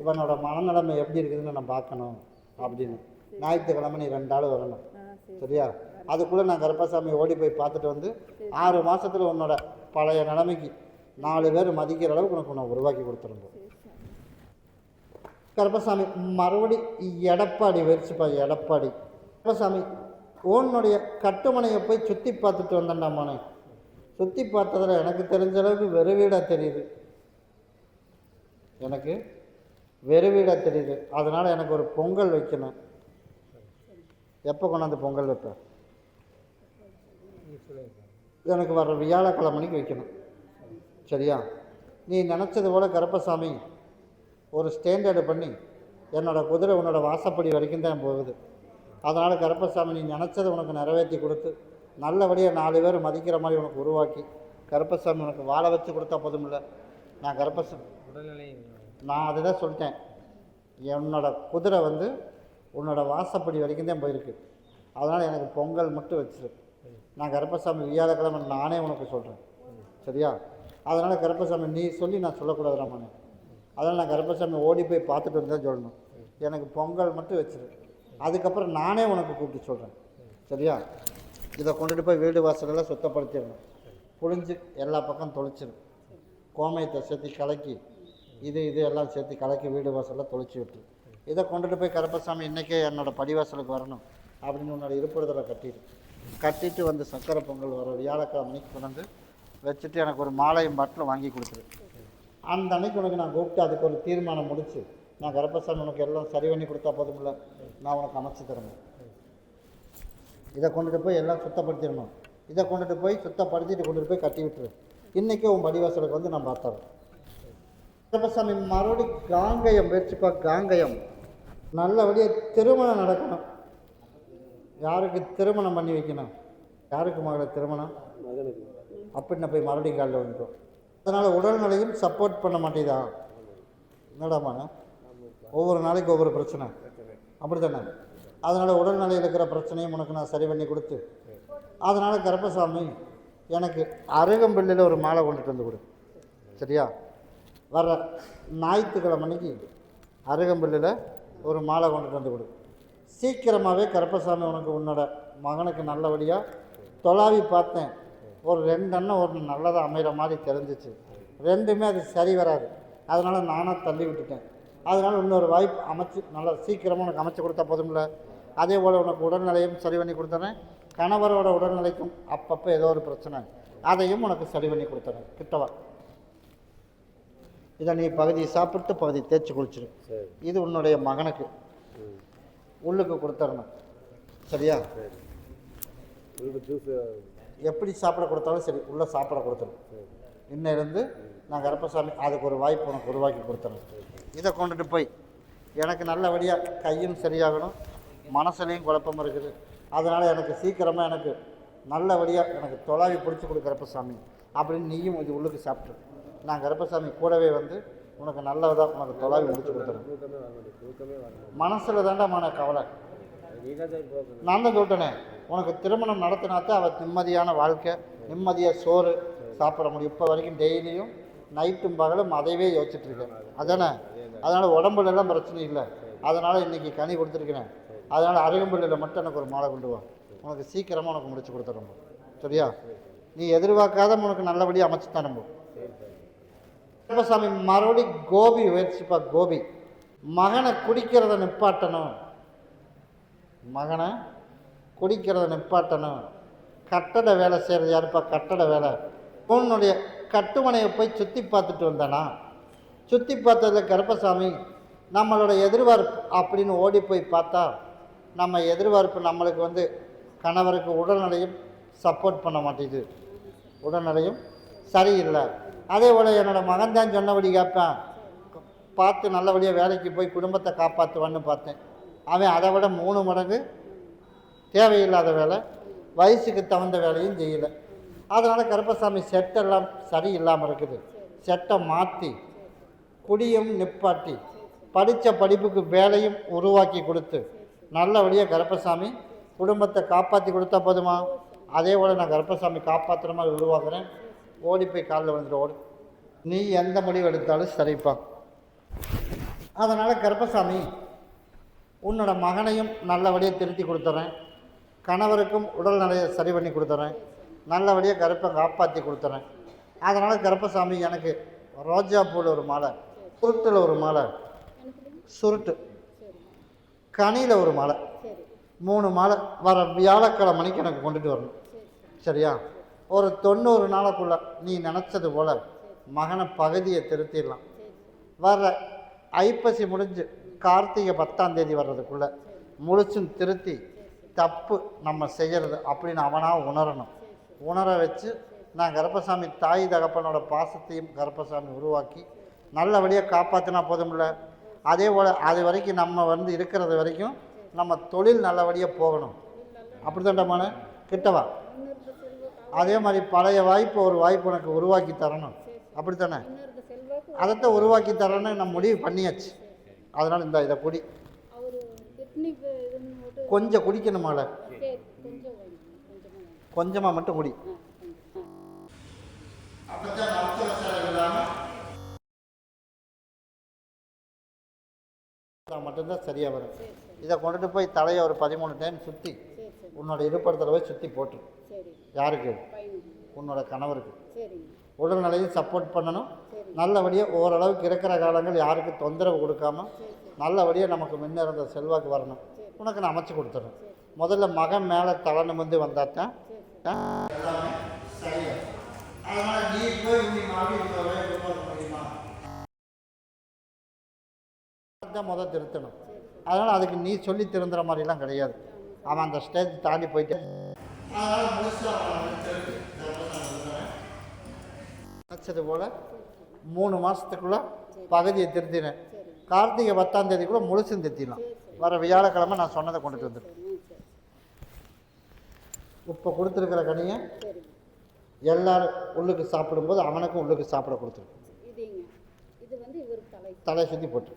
இவனோட மனநிலைமை எப்படி இருக்குதுன்னு நான் பார்க்கணும் அப்படின்னு. ஞாயிற்றுக்கிழமை நீ 2 ஆள் வரணும், சரியா? அதுக்குள்ளே நான் கருப்பசாமி ஓடி போய் பார்த்துட்டு வந்து 6 மாதத்தில் உன்னோட பழைய நிலைமைக்கு 4 பேர் மதிக்கிற அளவுக்கு உனக்கு நான் உருவாக்கி கொடுத்துருந்தோம். கருப்பசாமி மறுபடி எடப்பாடி வெறிச்சுப்பா. எடப்பாடி கருப்பசாமி உன்னுடைய கட்டுமனையை போய் சுற்றி பார்த்துட்டு வந்தேன்டா மனை. சுற்றி பார்த்ததில் எனக்கு தெரிஞ்ச அளவுக்கு வெறு வீடாக தெரியுது, எனக்கு வெறு வீடாக தெரியுது. அதனால் எனக்கு ஒரு பொங்கல் வைக்கணும். எப்போ கொண்டாந்து பொங்கல் வைப்பேன்? எனக்கு வர்ற வியாழக்கிழமைக்கு வைக்கணும், சரியா? நீ நினச்சது போல் கருப்பசாமி ஒரு ஸ்டாண்டர்டு பண்ணி என்னோடய குதிரை உன்னோட வாசப்படி வரைக்கும் தான் போகுது. அதனால் கருப்பசாமி நீ நினச்சதை உனக்கு நிறைவேற்றி கொடுத்து நல்லபடியாக 4 பேர் மதிக்கிற மாதிரி உனக்கு உருவாக்கி கருப்பசாமி உனக்கு வாழ வச்சு கொடுத்தா போதுமில்ல. நான் கருப்பசாமி நான் அதை தான் சொல்லிட்டேன். என்னோட குதிரை வந்து உன்னோட வாசப்படி வரைக்கும் தான் போயிருக்கு. அதனால் எனக்கு பொங்கல் மட்டும் வச்சிரு. நான் கருப்பசாமி வியாழக்கிழமை நானே உனக்கு சொல்கிறேன், சரியா? அதனால் கருப்பசாமி நீ சொல்லி நான் சொல்லக்கூடாது ராமனே. அதனால் நான் கருப்பசாமி ஓடி போய் பார்த்துட்டு வந்து தான் சொல்லணும். எனக்கு பொங்கல் மட்டும் வச்சிரு, அதுக்கப்புறம் நானே உனக்கு கூப்பிட்டு சொல்கிறேன், சரியா? இதை கொண்டுட்டு போய் வீடு வாசலெல்லாம் சுத்தப்படுத்திடணும். புழிஞ்சு எல்லா பக்கம் தொளிச்சிடும். கோமயத்தை சேர்த்து கலக்கி இது எல்லாம் சேர்த்து கலக்கி வீடு வாசலில் தொளிச்சு விட்டுரு. இதை கொண்டுட்டு போய் கருப்பசாமி இன்றைக்கே என்னோடய படிவாசலுக்கு வரணும் அப்படின்னு உன்னோட இருப்புறதில் கட்டிட்டு வந்து சக்கரை பொங்கல் வர வியாழக்கிழமை அன்னைக்கு கொண்டு வச்சுட்டு எனக்கு ஒரு மாலையும் பாட்டில் வாங்கி கொடுத்துரு. அந்த அன்னைக்கு உனக்கு நான் கூப்பிட்டு அதுக்கு ஒரு தீர்மானம் முடித்து நான் கருப்பசாமி உனக்கு எல்லாம் சரி பண்ணி கொடுத்தா போதுமில்ல, நான் உனக்கு அமைச்சு தரணும். இதை கொண்டுட்டு போய் எல்லாம் சுத்தப்படுத்திடணும். இதை கொண்டுட்டு போய் சுத்தப்படுத்திட்டு கொண்டுட்டு போய் கட்டி விட்டுரு. இன்றைக்கே உன் படிவாசலுக்கு வந்து நான் பார்த்தேன். கருப்பசாமி மறுபடி காங்கயம் முயற்சிப்பா. காங்கயம் நல்லபடியாக திருமணம் நடக்கணும். யாருக்கு திருமணம் பண்ணி வைக்கணும்? யாருக்கு மகளை திருமணம் அப்படின்னு போய் மறுபடியும் காலில் வந்துட்டோம். அதனால் உடல்நிலையும் சப்போர்ட் பண்ண மாட்டேதா? என்னடாமான ஒவ்வொரு நாளைக்கு ஒவ்வொரு பிரச்சனை அப்படி தானே? அதனால் உடல்நிலையில் இருக்கிற பிரச்சனையும் உனக்கு நான் சரி பண்ணி கொடுத்து, அதனால் கருப்பசாமி எனக்கு அருகம்புல்லில் ஒரு மாலை கொண்டுட்டு வந்து கொடு, சரியா? வர ஞாயிற்றுக்கிழமை அன்னைக்கு அருகம்புல்லில் ஒரு மாலை கொண்டுட்டு வந்து கொடு. சீக்கிரமாகவே கருப்பசாமி உனக்கு உன்னோட மகனுக்கு நல்லபடியாக தொலாவி பார்த்தேன். ஒரு 2 அண்ணன் ஒரு நல்லதாக அமைகிற மாதிரி தெரிஞ்சிச்சு. 2மே அது சரி வராது. அதனால் நானாக தள்ளி விட்டுட்டேன். அதனால் இன்னொரு வாய்ப்பு அமைச்சு நல்லா சீக்கிரமாக உனக்கு அமைச்சு கொடுத்தா போதும்ல. அதே போல் உனக்கு உடல்நிலையும் சரி பண்ணி கொடுத்துறேன். கணவரோட உடல்நிலைக்கும் அப்பப்போ ஏதோ ஒரு பிரச்சனை, அதையும் உனக்கு சரி பண்ணி கொடுத்துறேன். கிட்டவா இதை நீ பகுதியை சாப்பிட்டு பகுதி தேய்ச்சி குளிச்சிரு. இது உன்னுடைய மகனுக்கு உள்ளுக்கு கொடுத்துடணும், சரியா? எப்படி சாப்பிட கொடுத்தாலும் சரி, உள்ளே சாப்பிட கொடுத்துரும். இன்னிலிருந்து நான் கருப்பசாமி அதுக்கு ஒரு வாய்ப்பு உனக்கு உருவாக்கி கொடுத்துறேன். இதை கொண்டுட்டு போய் எனக்கு நல்லபடியாக கையும் சரியாகணும், மனசுலையும் குழப்பம் இருக்குது. அதனால் எனக்கு சீக்கிரமாக எனக்கு நல்லபடியாக எனக்கு தொலாவி பிடிச்சி கொடு கருப்பசாமி அப்படின்னு நீயும் இது உள்ளுக்கு சாப்பிட்டு நான் கருப்பசாமி கூடவே வந்து உனக்கு நல்லதாக உனக்கு தொலாவி முடிச்சு கொடுத்துறேன். மனசில் தாண்டா கவலை. நான் தான் சொல்லிட்டேனே, உனக்கு திருமணம் நடத்தினாத்தான் அவள் நிம்மதியான வாழ்க்கை, நிம்மதியாக சோறு சாப்பிட முடியும். இப்போ வரைக்கும் டெய்லியும் நைட்டும் பகலும் அதைவே யோசிச்சுட்ருக்கேன், அதானே? அதனால் உடம்புலெல்லாம் பிரச்சனை இல்லை. அதனால் இன்றைக்கி கனி கொடுத்துருக்கிறேன். அதனால் அருகம்புல்லில் மட்டும் எனக்கு ஒரு மாலை கொண்டு வா. உனக்கு சீக்கிரமாக உனக்கு முடிச்சு கொடுத்துறோம், சரியா? நீ எதிர்பார்க்காத உனக்கு நல்லபடியாக அமைச்சு தரணும். கருப்பசாமி மறுபடி கோபி முயற்சிப்பா. கோபி மகனை குடிக்கிறத நிப்பாட்டணும். மகனை குடிக்கிறத நிப்பாட்டணும். கட்டட வேலை செய்கிறது யாருப்பா? கட்டட வேலை. உன்னுடைய கட்டுமனையை போய் சுற்றி பார்த்துட்டு வந்தானா? சுற்றி பார்த்ததில் கருப்பசாமி நம்மளோட எதிர்பார்ப்பு அப்படின்னு ஓடி போய் பார்த்தா நம்ம எதிர்பார்ப்பு நம்மளுக்கு வந்து கணவருக்கு உடல்நிலையும் சப்போர்ட் பண்ண மாட்டேங்குது, உடல்நிலையும் சரியில்லை. அதே போல் என்னோடய மகன் தான் சொன்னபடி கேட்பேன், பார்த்து நல்லபடியாக வேலைக்கு போய் குடும்பத்தை காப்பாற்றுவான்னு பார்த்தேன். அவன் அதை விட 3 மடங்கு தேவையில்லாத வேலை, வயசுக்கு தகுந்த வேலையும் செய்யலை. அதனால் கருப்பசாமி செட்டெல்லாம் சரியில்லாமல் இருக்குது. செட்டை மாற்றி குடியும் நிப்பாட்டி படித்த படிப்புக்கு வேலையும் உருவாக்கி கொடுத்து நல்லபடியாக கருப்பசாமி குடும்பத்தை காப்பாற்றி கொடுத்தா போதுமா? அதே போல் நான் கருப்பசாமி காப்பாற்றுற மாதிரி உருவாக்குறேன். ஓடி போய் காலில் வந்துட்டு ஓடு. நீ எந்த முடிவு எடுத்தாலும் சரிப்பா. அதனால் கருப்பசாமி உன்னோட மகனையும் நல்லபடியாக திருத்தி கொடுத்துட்றேன். கணவருக்கும் உடல்நிலையை சரி பண்ணி கொடுத்துட்றேன். நல்லபடியாக கருப்பை காப்பாற்றி கொடுத்துட்றேன். அதனால் கருப்பசாமி எனக்கு ரோஜா பூவில் ஒரு மாலை, சுருட்டில் ஒரு மாலை, சுருட்டு கனியில் ஒரு மாலை, 3 மாலை வர வியாழக்கிழமை மணிக்கு எனக்கு கொண்டுட்டு வரணும், சரியா? ஒரு 90 நாளுக்குள்ளே நீ நினச்சது போல் மகனை பகுதியை திருத்திடலாம். வர்ற ஐப்பசி முடிஞ்சு கார்த்திகை 10ஆம் தேதி வர்றதுக்குள்ளே முழிச்சும் திருத்தி தப்பு நம்ம செய்கிறது அப்படின்னு அவனாக உணரணும். உணர வச்சு நான் கருப்பசாமி தாய் தகப்பனோட பாசத்தையும் கருப்பசாமி உருவாக்கி நல்லபடியாக காப்பாற்றினா போதும்ல. அதே போல் அது வரைக்கும் நம்ம வந்து இருக்கிறது வரைக்கும் நம்ம தொழில் நல்லபடியாக போகணும். அப்படி தான்டாமான கிட்டவா. அதே மாதிரி பழைய வாய்ப்பு ஒரு வாய்ப்பு உனக்கு உருவாக்கி தரணும். அப்படி தானே? அதைத்தான் உருவாக்கி தரணும்னு நம்ம முடிவு பண்ணியாச்சு. அதனால் இதை குடி. கொஞ்சம் குடிக்கணுமால, கொஞ்சமாக மட்டும் குடி. மட்டும்தான் சரியாக வரும். இதை கொண்டுட்டு போய் தலையை ஒரு 13 டைம் சுற்றி உன்னோட இருப்பிடத்தில் போய் சுற்றி போட்டு. யாருக்கு? உன்னோட கணவருக்கு. உடல்நிலையும் சப்போர்ட் பண்ணணும். நல்லபடியாக ஓரளவுக்கு இருக்கிற காலங்கள் யாருக்கு தொந்தரவு கொடுக்காம நல்லபடியாக நமக்கு முன்ன இருந்த செல்வாக்கு வரணும். உனக்கு நான் அமைச்சு கொடுத்துட்றேன். முதல்ல மகன் மேலே தலை நிமிர்ந்து வந்தாத்தான் எல்லாமே சரியாக. அதனால் நீ போய் தான் முதல் திருத்தணும். அதனால் அதுக்கு நீ சொல்லி திருந்துற மாதிரிலாம் கிடையாது. அவன் அந்த ஸ்டேஜ் தாண்டி போயிட்டு நினச்சது போல் 3 மாதத்துக்குள்ளே பகுதியை திருத்தினேன். கார்த்திகை 10ஆம் தேதிக்குள்ளே முழுசும் திருத்திடலாம். வர வியாழக்கிழமை நான் சொன்னதை கொண்டுட்டு வந்துடுறேன். இப்போ கொடுத்துருக்கிற கனியை எல்லாரும் உள்ளுக்கு சாப்பிடும்போது அவனுக்கும் உள்ளுக்கு சாப்பிட கொடுத்துருக்கு. தலை சுற்றி போட்டு